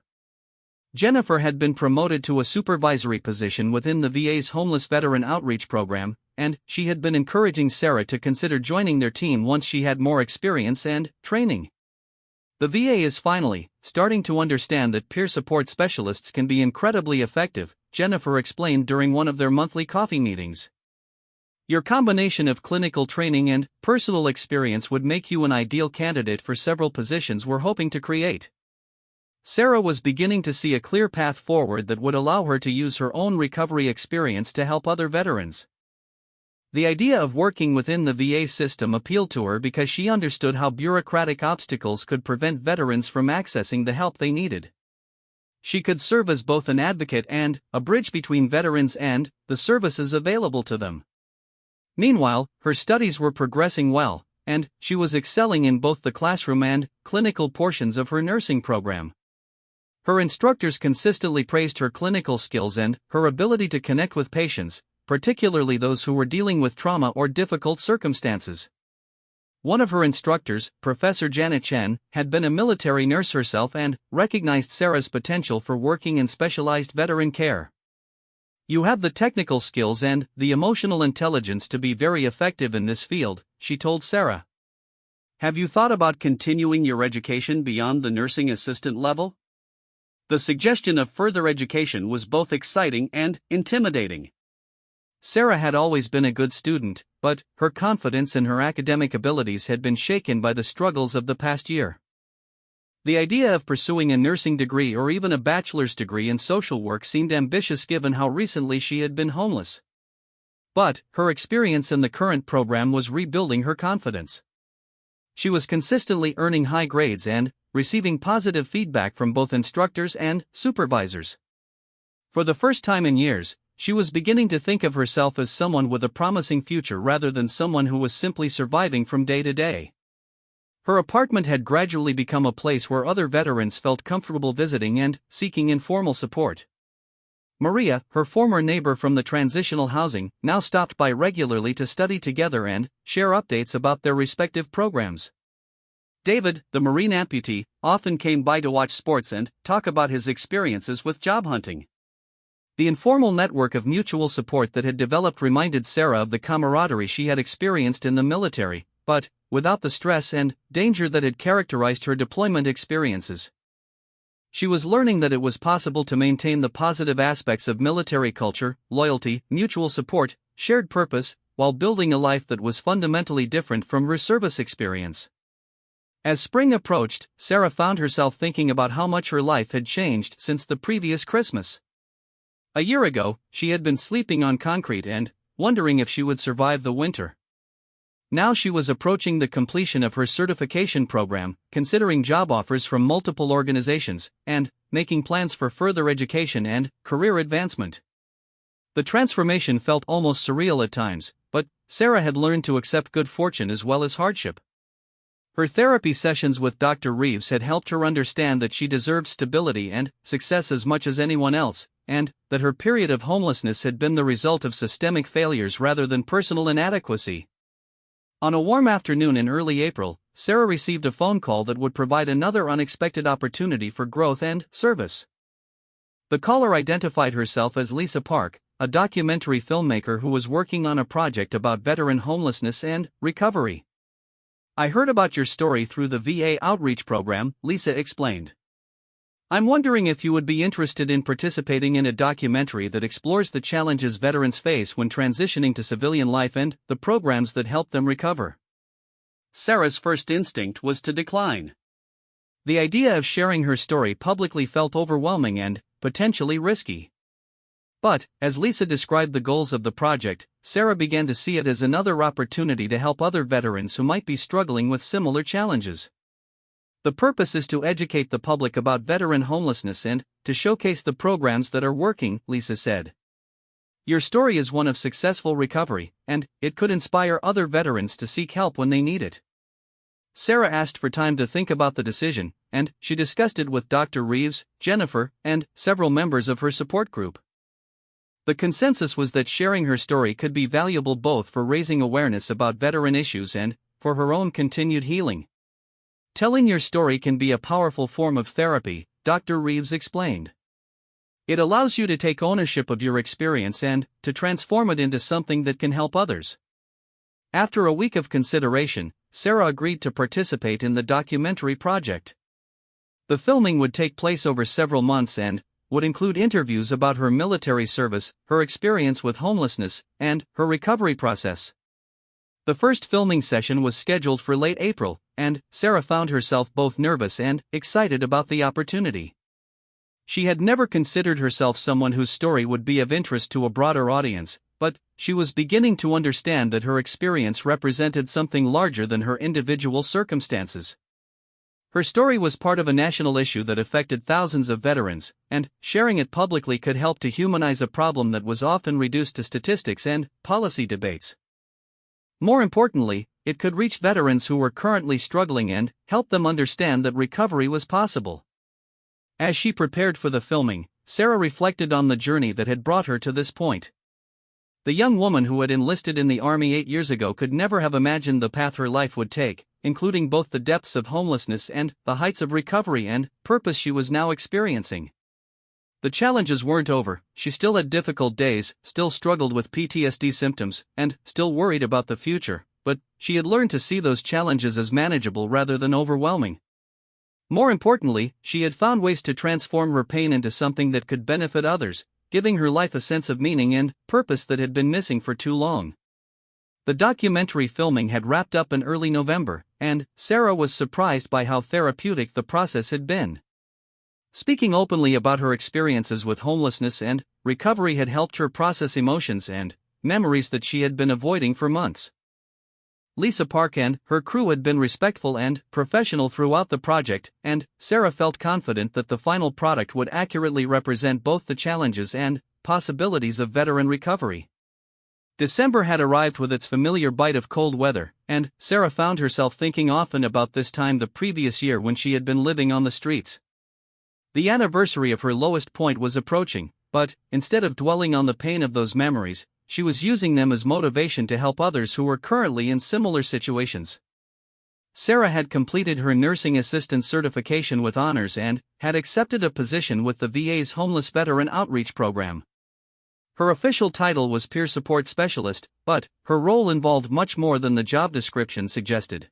Jennifer had been promoted to a supervisory position within the VA's Homeless Veteran Outreach Program, and she had been encouraging Sarah to consider joining their team once she had more experience and training. The VA is finally starting to understand that peer support specialists can be incredibly effective, Jennifer explained during one of their monthly coffee meetings. "Your combination of clinical training and personal experience would make you an ideal candidate for several positions we're hoping to create." Sarah was beginning to see a clear path forward that would allow her to use her own recovery experience to help other veterans. The idea of working within the VA system appealed to her because she understood how bureaucratic obstacles could prevent veterans from accessing the help they needed. She could serve as both an advocate and a bridge between veterans and the services available to them. Meanwhile, her studies were progressing well, and she was excelling in both the classroom and clinical portions of her nursing program. Her instructors consistently praised her clinical skills and her ability to connect with patients, particularly those who were dealing with trauma or difficult circumstances. One of her instructors, Professor Janet Chen, had been a military nurse herself and recognized Sarah's potential for working in specialized veteran care. "You have the technical skills and the emotional intelligence to be very effective in this field," she told Sarah. "Have you thought about continuing your education beyond the nursing assistant level?" The suggestion of further education was both exciting and intimidating. Sarah had always been a good student, but her confidence in her academic abilities had been shaken by the struggles of the past year. The idea of pursuing a nursing degree or even a bachelor's degree in social work seemed ambitious given how recently she had been homeless. But her experience in the current program was rebuilding her confidence. She was consistently earning high grades and receiving positive feedback from both instructors and supervisors. For the first time in years, she was beginning to think of herself as someone with a promising future rather than someone who was simply surviving from day to day. Her apartment had gradually become a place where other veterans felt comfortable visiting and seeking informal support. Maria, her former neighbor from the transitional housing, now stopped by regularly to study together and share updates about their respective programs. David, the Marine amputee, often came by to watch sports and talk about his experiences with job hunting. The informal network of mutual support that had developed reminded Sarah of the camaraderie she had experienced in the military, but without the stress and danger that had characterized her deployment experiences. She was learning that it was possible to maintain the positive aspects of military culture, loyalty, mutual support, shared purpose, while building a life that was fundamentally different from her service experience. As spring approached, Sarah found herself thinking about how much her life had changed since the previous Christmas. A year ago, she had been sleeping on concrete and wondering if she would survive the winter. Now she was approaching the completion of her certification program, considering job offers from multiple organizations, and making plans for further education and career advancement. The transformation felt almost surreal at times, but Sarah had learned to accept good fortune as well as hardship. Her therapy sessions with Dr. Reeves had helped her understand that she deserved stability and success as much as anyone else, and that her period of homelessness had been the result of systemic failures rather than personal inadequacy. On a warm afternoon in early April, Sarah received a phone call that would provide another unexpected opportunity for growth and service. The caller identified herself as Lisa Park, a documentary filmmaker who was working on a project about veteran homelessness and recovery. "I heard about your story through the VA outreach program," Lisa explained. "I'm wondering if you would be interested in participating in a documentary that explores the challenges veterans face when transitioning to civilian life and the programs that help them recover." Sarah's first instinct was to decline. The idea of sharing her story publicly felt overwhelming and potentially risky. But, as Lisa described the goals of the project, Sarah began to see it as another opportunity to help other veterans who might be struggling with similar challenges. "The purpose is to educate the public about veteran homelessness and to showcase the programs that are working," Lisa said. "Your story is one of successful recovery, and it could inspire other veterans to seek help when they need it." Sarah asked for time to think about the decision, and she discussed it with Dr. Reeves, Jennifer, and several members of her support group. The consensus was that sharing her story could be valuable both for raising awareness about veteran issues and for her own continued healing. "Telling your story can be a powerful form of therapy," Dr. Reeves explained. "It allows you to take ownership of your experience and to transform it into something that can help others." After a week of consideration, Sarah agreed to participate in the documentary project. The filming would take place over several months and would include interviews about her military service, her experience with homelessness, and her recovery process. The first filming session was scheduled for late April, and Sarah found herself both nervous and excited about the opportunity. She had never considered herself someone whose story would be of interest to a broader audience, but she was beginning to understand that her experience represented something larger than her individual circumstances. Her story was part of a national issue that affected thousands of veterans, and sharing it publicly could help to humanize a problem that was often reduced to statistics and policy debates. More importantly, it could reach veterans who were currently struggling and help them understand that recovery was possible. As she prepared for the filming, Sarah reflected on the journey that had brought her to this point. The young woman who had enlisted in the Army 8 years ago could never have imagined the path her life would take, including both the depths of homelessness and the heights of recovery and purpose she was now experiencing. The challenges weren't over. She still had difficult days, still struggled with PTSD symptoms, and still worried about the future, but she had learned to see those challenges as manageable rather than overwhelming. More importantly, she had found ways to transform her pain into something that could benefit others, giving her life a sense of meaning and purpose that had been missing for too long. The documentary filming had wrapped up in early November, and Sarah was surprised by how therapeutic the process had been. Speaking openly about her experiences with homelessness and recovery had helped her process emotions and memories that she had been avoiding for months. Lisa Park and her crew had been respectful and professional throughout the project, and Sarah felt confident that the final product would accurately represent both the challenges and possibilities of veteran recovery. December had arrived with its familiar bite of cold weather, and Sarah found herself thinking often about this time the previous year when she had been living on the streets. The anniversary of her lowest point was approaching, but instead of dwelling on the pain of those memories, she was using them as motivation to help others who were currently in similar situations. Sarah had completed her nursing assistant certification with honors and had accepted a position with the VA's Homeless Veteran Outreach Program. Her official title was Peer Support Specialist, but her role involved much more than the job description suggested.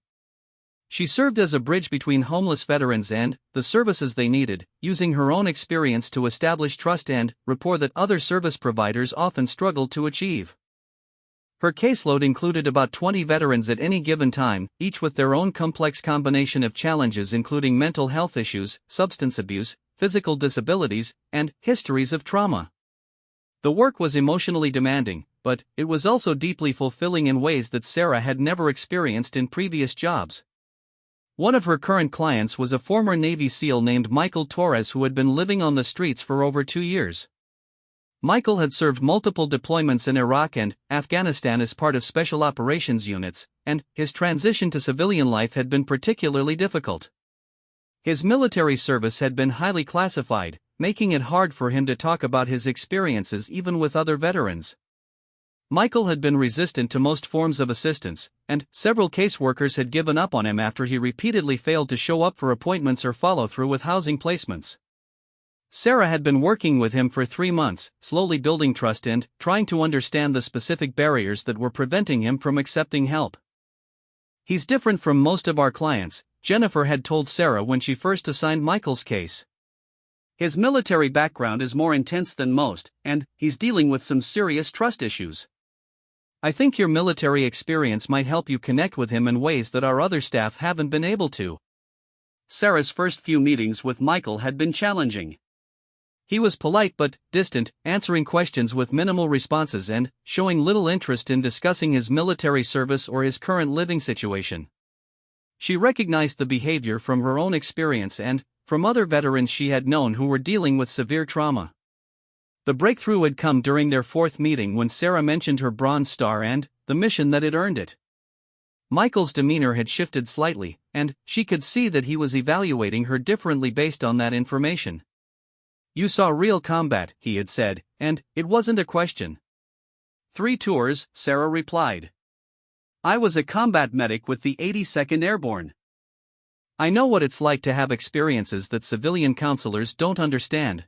She served as a bridge between homeless veterans and the services they needed, using her own experience to establish trust and rapport that other service providers often struggled to achieve. Her caseload included about 20 veterans at any given time, each with their own complex combination of challenges including mental health issues, substance abuse, physical disabilities, and histories of trauma. The work was emotionally demanding, but it was also deeply fulfilling in ways that Sarah had never experienced in previous jobs. One of her current clients was a former Navy SEAL named Michael Torres who had been living on the streets for over 2 years. Michael had served multiple deployments in Iraq and Afghanistan as part of special operations units, and his transition to civilian life had been particularly difficult. His military service had been highly classified, making it hard for him to talk about his experiences even with other veterans. Michael had been resistant to most forms of assistance, and several caseworkers had given up on him after he repeatedly failed to show up for appointments or follow through with housing placements. Sarah had been working with him for 3 months, slowly building trust and trying to understand the specific barriers that were preventing him from accepting help. "He's different from most of our clients," Jennifer had told Sarah when she first assigned Michael's case. "His military background is more intense than most, and he's dealing with some serious trust issues. I think your military experience might help you connect with him in ways that our other staff haven't been able to." Sarah's first few meetings with Michael had been challenging. He was polite but distant, answering questions with minimal responses and showing little interest in discussing his military service or his current living situation. She recognized the behavior from her own experience and from other veterans she had known who were dealing with severe trauma. The breakthrough had come during their 4th meeting when Sarah mentioned her Bronze Star and the mission that had earned it. Michael's demeanor had shifted slightly, and she could see that he was evaluating her differently based on that information. "You saw real combat," he had said, and it wasn't a question. "3 tours, Sarah replied. "I was a combat medic with the 82nd Airborne. I know what it's like to have experiences that civilian counselors don't understand."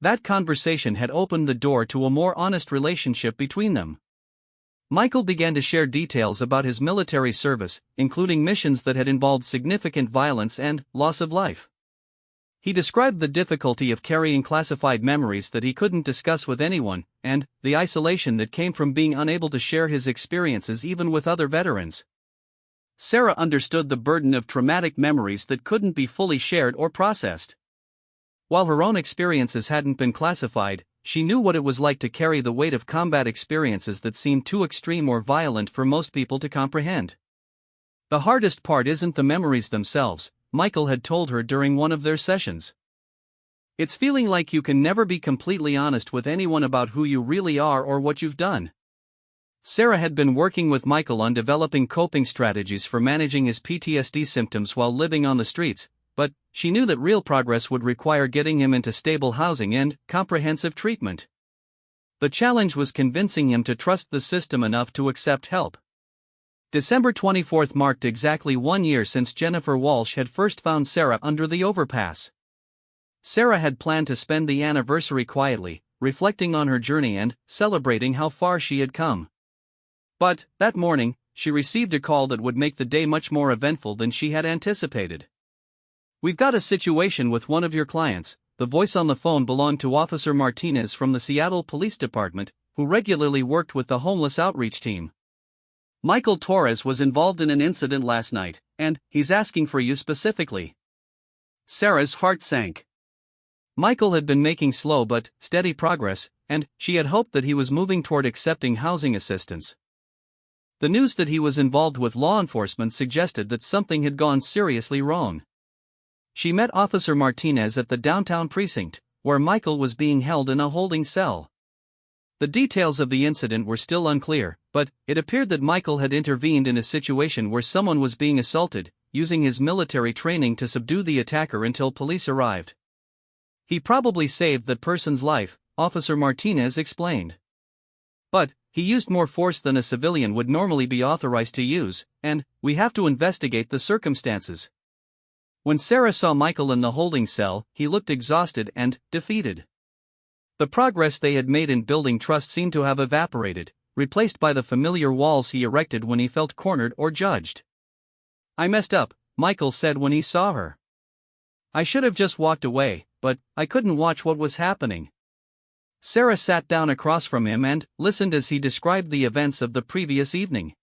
That conversation had opened the door to a more honest relationship between them. Michael began to share details about his military service, including missions that had involved significant violence and loss of life. He described the difficulty of carrying classified memories that he couldn't discuss with anyone, and the isolation that came from being unable to share his experiences even with other veterans. Sarah understood the burden of traumatic memories that couldn't be fully shared or processed. While her own experiences hadn't been classified, she knew what it was like to carry the weight of combat experiences that seemed too extreme or violent for most people to comprehend. "The hardest part isn't the memories themselves," Michael had told her during one of their sessions. "It's feeling like you can never be completely honest with anyone about who you really are or what you've done." Sarah had been working with Michael on developing coping strategies for managing his PTSD symptoms while living on the streets, but she knew that real progress would require getting him into stable housing and comprehensive treatment. The challenge was convincing him to trust the system enough to accept help. December 24 marked exactly 1 year since Jennifer Walsh had first found Sarah under the overpass. Sarah had planned to spend the anniversary quietly, reflecting on her journey and celebrating how far she had come. But, that morning, she received a call that would make the day much more eventful than she had anticipated. "We've got a situation with one of your clients." The voice on the phone belonged to Officer Martinez from the Seattle Police Department, who regularly worked with the homeless outreach team. "Michael Torres was involved in an incident last night, and he's asking for you specifically." Sarah's heart sank. Michael had been making slow but steady progress, and she had hoped that he was moving toward accepting housing assistance. The news that he was involved with law enforcement suggested that something had gone seriously wrong. She met Officer Martinez at the downtown precinct, where Michael was being held in a holding cell. The details of the incident were still unclear, but it appeared that Michael had intervened in a situation where someone was being assaulted, using his military training to subdue the attacker until police arrived. "He probably saved that person's life," Officer Martinez explained. "But he used more force than a civilian would normally be authorized to use, and we have to investigate the circumstances." When Sarah saw Michael in the holding cell, he looked exhausted and defeated. The progress they had made in building trust seemed to have evaporated, replaced by the familiar walls he erected when he felt cornered or judged. "I messed up," Michael said when he saw her. "I should have just walked away, but I couldn't watch what was happening." Sarah sat down across from him and listened as he described the events of the previous evening.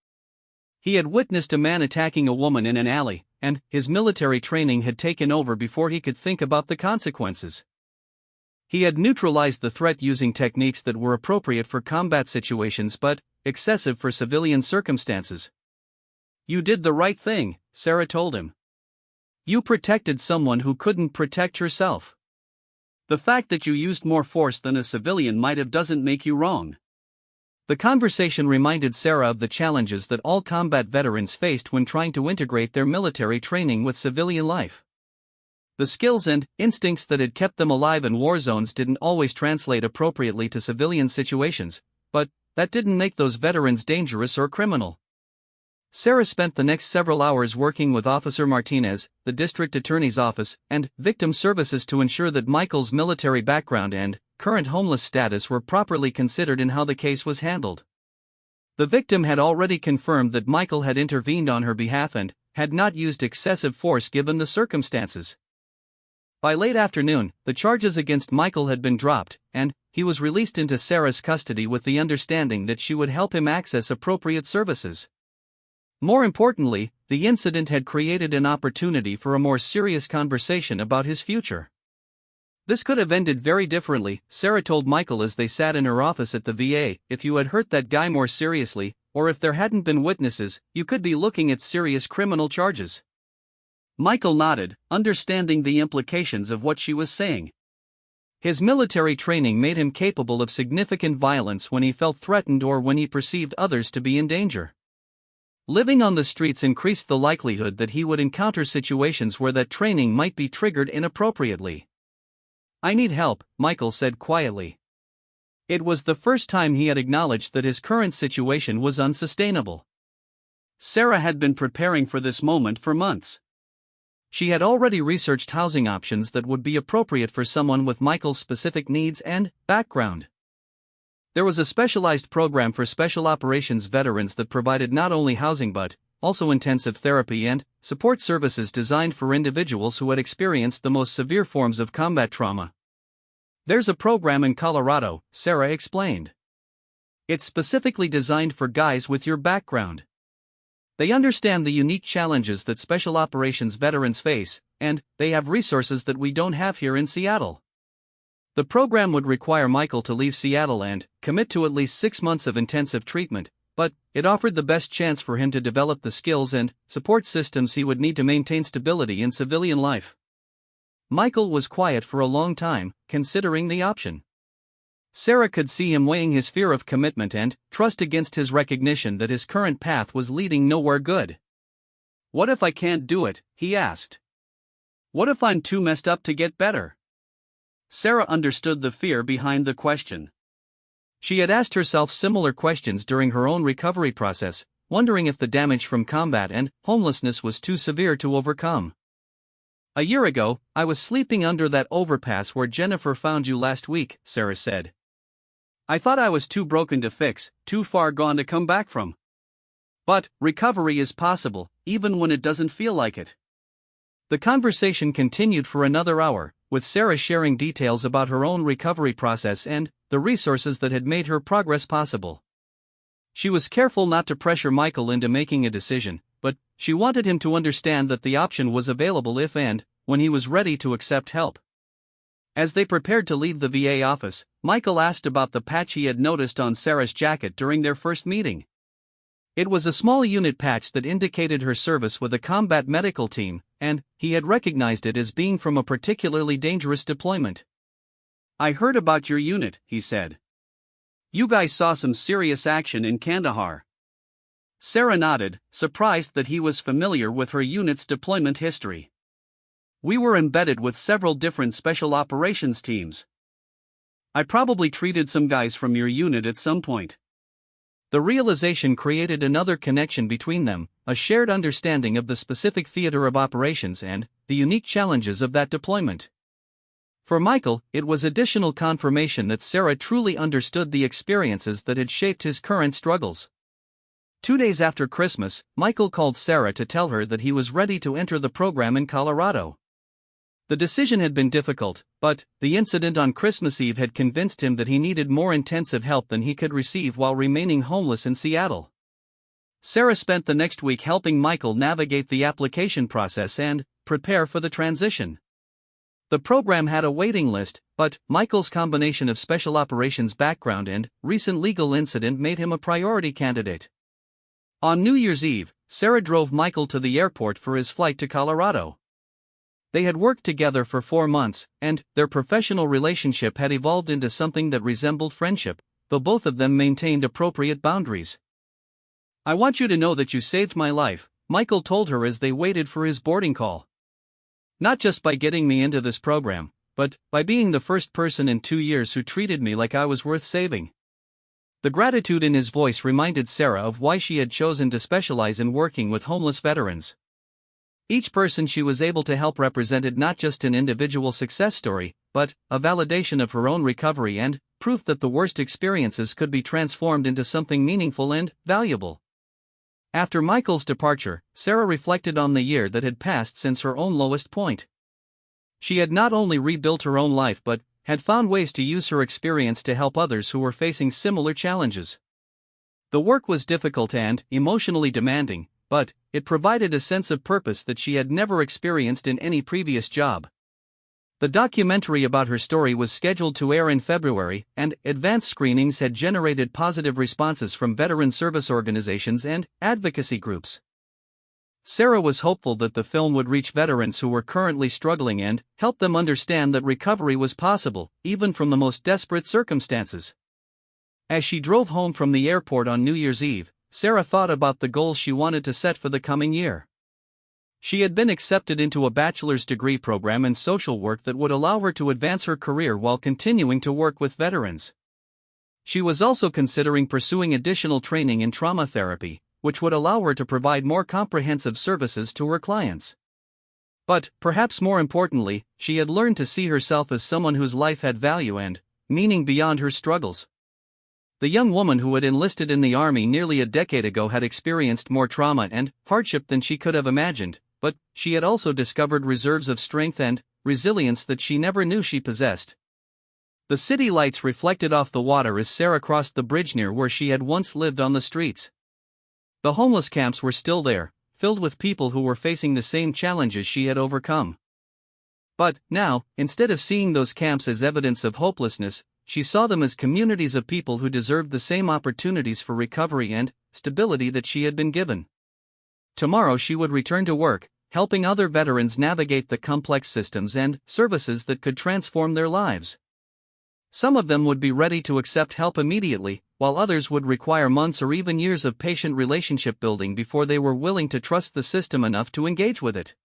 He had witnessed a man attacking a woman in an alley, and his military training had taken over before he could think about the consequences. He had neutralized the threat using techniques that were appropriate for combat situations but excessive for civilian circumstances. "You did the right thing," Sarah told him. "You protected someone who couldn't protect herself. The fact that you used more force than a civilian might have doesn't make you wrong." The conversation reminded Sarah of the challenges that all combat veterans faced when trying to integrate their military training with civilian life. The skills and instincts that had kept them alive in war zones didn't always translate appropriately to civilian situations, but that didn't make those veterans dangerous or criminal. Sarah spent the next several hours working with Officer Martinez, the district attorney's office, and victim services to ensure that Michael's military background and current homeless status were properly considered in how the case was handled. The victim had already confirmed that Michael had intervened on her behalf and had not used excessive force given the circumstances. By late afternoon, the charges against Michael had been dropped, and he was released into Sarah's custody with the understanding that she would help him access appropriate services. More importantly, the incident had created an opportunity for a more serious conversation about his future. "This could have ended very differently," Sarah told Michael as they sat in her office at the VA. "If you had hurt that guy more seriously, or if there hadn't been witnesses, you could be looking at serious criminal charges." Michael nodded, understanding the implications of what she was saying. His military training made him capable of significant violence when he felt threatened or when he perceived others to be in danger. Living on the streets increased the likelihood that he would encounter situations where that training might be triggered inappropriately. "I need help," Michael said quietly. It was the first time he had acknowledged that his current situation was unsustainable. Sarah had been preparing for this moment for months. She had already researched housing options that would be appropriate for someone with Michael's specific needs and background. There was a specialized program for special operations veterans that provided not only housing but also intensive therapy and support services designed for individuals who had experienced the most severe forms of combat trauma. "There's a program in Colorado," Sarah explained. "It's specifically designed for guys with your background. They understand the unique challenges that special operations veterans face, and they have resources that we don't have here in Seattle." The program would require Michael to leave Seattle and commit to at least 6 months of intensive treatment, but it offered the best chance for him to develop the skills and support systems he would need to maintain stability in civilian life. Michael was quiet for a long time, considering the option. Sarah could see him weighing his fear of commitment and trust against his recognition that his current path was leading nowhere good. "What if I can't do it?" he asked. "What if I'm too messed up to get better?" Sarah understood the fear behind the question. She had asked herself similar questions during her own recovery process, wondering if the damage from combat and homelessness was too severe to overcome. "A year ago, I was sleeping under that overpass where Jennifer found you last week," Sarah said. "I thought I was too broken to fix, too far gone to come back from. But recovery is possible, even when it doesn't feel like it." The conversation continued for another hour, with Sarah sharing details about her own recovery process and the resources that had made her progress possible. She was careful not to pressure Michael into making a decision, but she wanted him to understand that the option was available if and when he was ready to accept help. As they prepared to leave the VA office, Michael asked about the patch he had noticed on Sarah's jacket during their first meeting. It was a small unit patch that indicated her service with a combat medical team, and he had recognized it as being from a particularly dangerous deployment. "I heard about your unit," he said. "You guys saw some serious action in Kandahar." Sarah nodded, surprised that he was familiar with her unit's deployment history. "We were embedded with several different special operations teams. I probably treated some guys from your unit at some point." The realization created another connection between them, a shared understanding of the specific theater of operations and the unique challenges of that deployment. For Michael, it was additional confirmation that Sarah truly understood the experiences that had shaped his current struggles. 2 days after Christmas, Michael called Sarah to tell her that he was ready to enter the program in Colorado. The decision had been difficult, But the incident on Christmas Eve had convinced him that he needed more intensive help than he could receive while remaining homeless in Seattle. Sarah spent the next week helping Michael navigate the application process and prepare for the transition. The program had a waiting list, but Michael's combination of special operations background and recent legal incident made him a priority candidate. On New Year's Eve, Sarah drove Michael to the airport for his flight to Colorado. They had worked together for 4 months, and their professional relationship had evolved into something that resembled friendship, though both of them maintained appropriate boundaries. "I want you to know that you saved my life," Michael told her as they waited for his boarding call. "Not just by getting me into this program, but by being the first person in 2 years who treated me like I was worth saving." The gratitude in his voice reminded Sarah of why she had chosen to specialize in working with homeless veterans. Each person she was able to help represented not just an individual success story, but a validation of her own recovery and proof that the worst experiences could be transformed into something meaningful and valuable. After Michael's departure, Sarah reflected on the year that had passed since her own lowest point. She had not only rebuilt her own life but had found ways to use her experience to help others who were facing similar challenges. The work was difficult and emotionally demanding, but it provided a sense of purpose that she had never experienced in any previous job. The documentary about her story was scheduled to air in February, and advanced screenings had generated positive responses from veteran service organizations and advocacy groups. Sarah was hopeful that the film would reach veterans who were currently struggling and help them understand that recovery was possible, even from the most desperate circumstances. As she drove home from the airport on New Year's Eve, Sarah thought about the goals she wanted to set for the coming year. She had been accepted into a bachelor's degree program in social work that would allow her to advance her career while continuing to work with veterans. She was also considering pursuing additional training in trauma therapy, which would allow her to provide more comprehensive services to her clients. But, perhaps more importantly, she had learned to see herself as someone whose life had value and meaning beyond her struggles. The young woman who had enlisted in the Army nearly a decade ago had experienced more trauma and hardship than she could have imagined, but she had also discovered reserves of strength and resilience that she never knew she possessed. The city lights reflected off the water as Sarah crossed the bridge near where she had once lived on the streets. The homeless camps were still there, filled with people who were facing the same challenges she had overcome. But now, instead of seeing those camps as evidence of hopelessness, she saw them as communities of people who deserved the same opportunities for recovery and stability that she had been given. Tomorrow she would return to work, helping other veterans navigate the complex systems and services that could transform their lives. Some of them would be ready to accept help immediately, while others would require months or even years of patient relationship building before they were willing to trust the system enough to engage with it.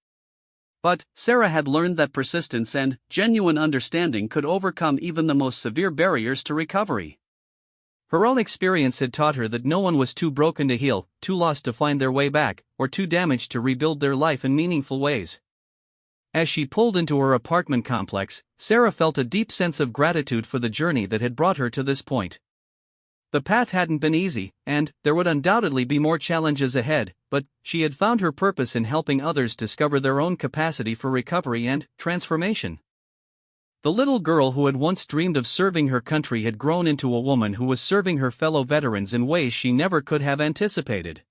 But Sarah had learned that persistence and genuine understanding could overcome even the most severe barriers to recovery. Her own experience had taught her that no one was too broken to heal, too lost to find their way back, or too damaged to rebuild their life in meaningful ways. As she pulled into her apartment complex, Sarah felt a deep sense of gratitude for the journey that had brought her to this point. The path hadn't been easy, and there would undoubtedly be more challenges ahead, but she had found her purpose in helping others discover their own capacity for recovery and transformation. The little girl who had once dreamed of serving her country had grown into a woman who was serving her fellow veterans in ways she never could have anticipated.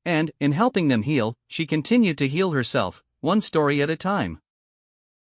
And, in helping them heal, she continued to heal herself, one story at a time.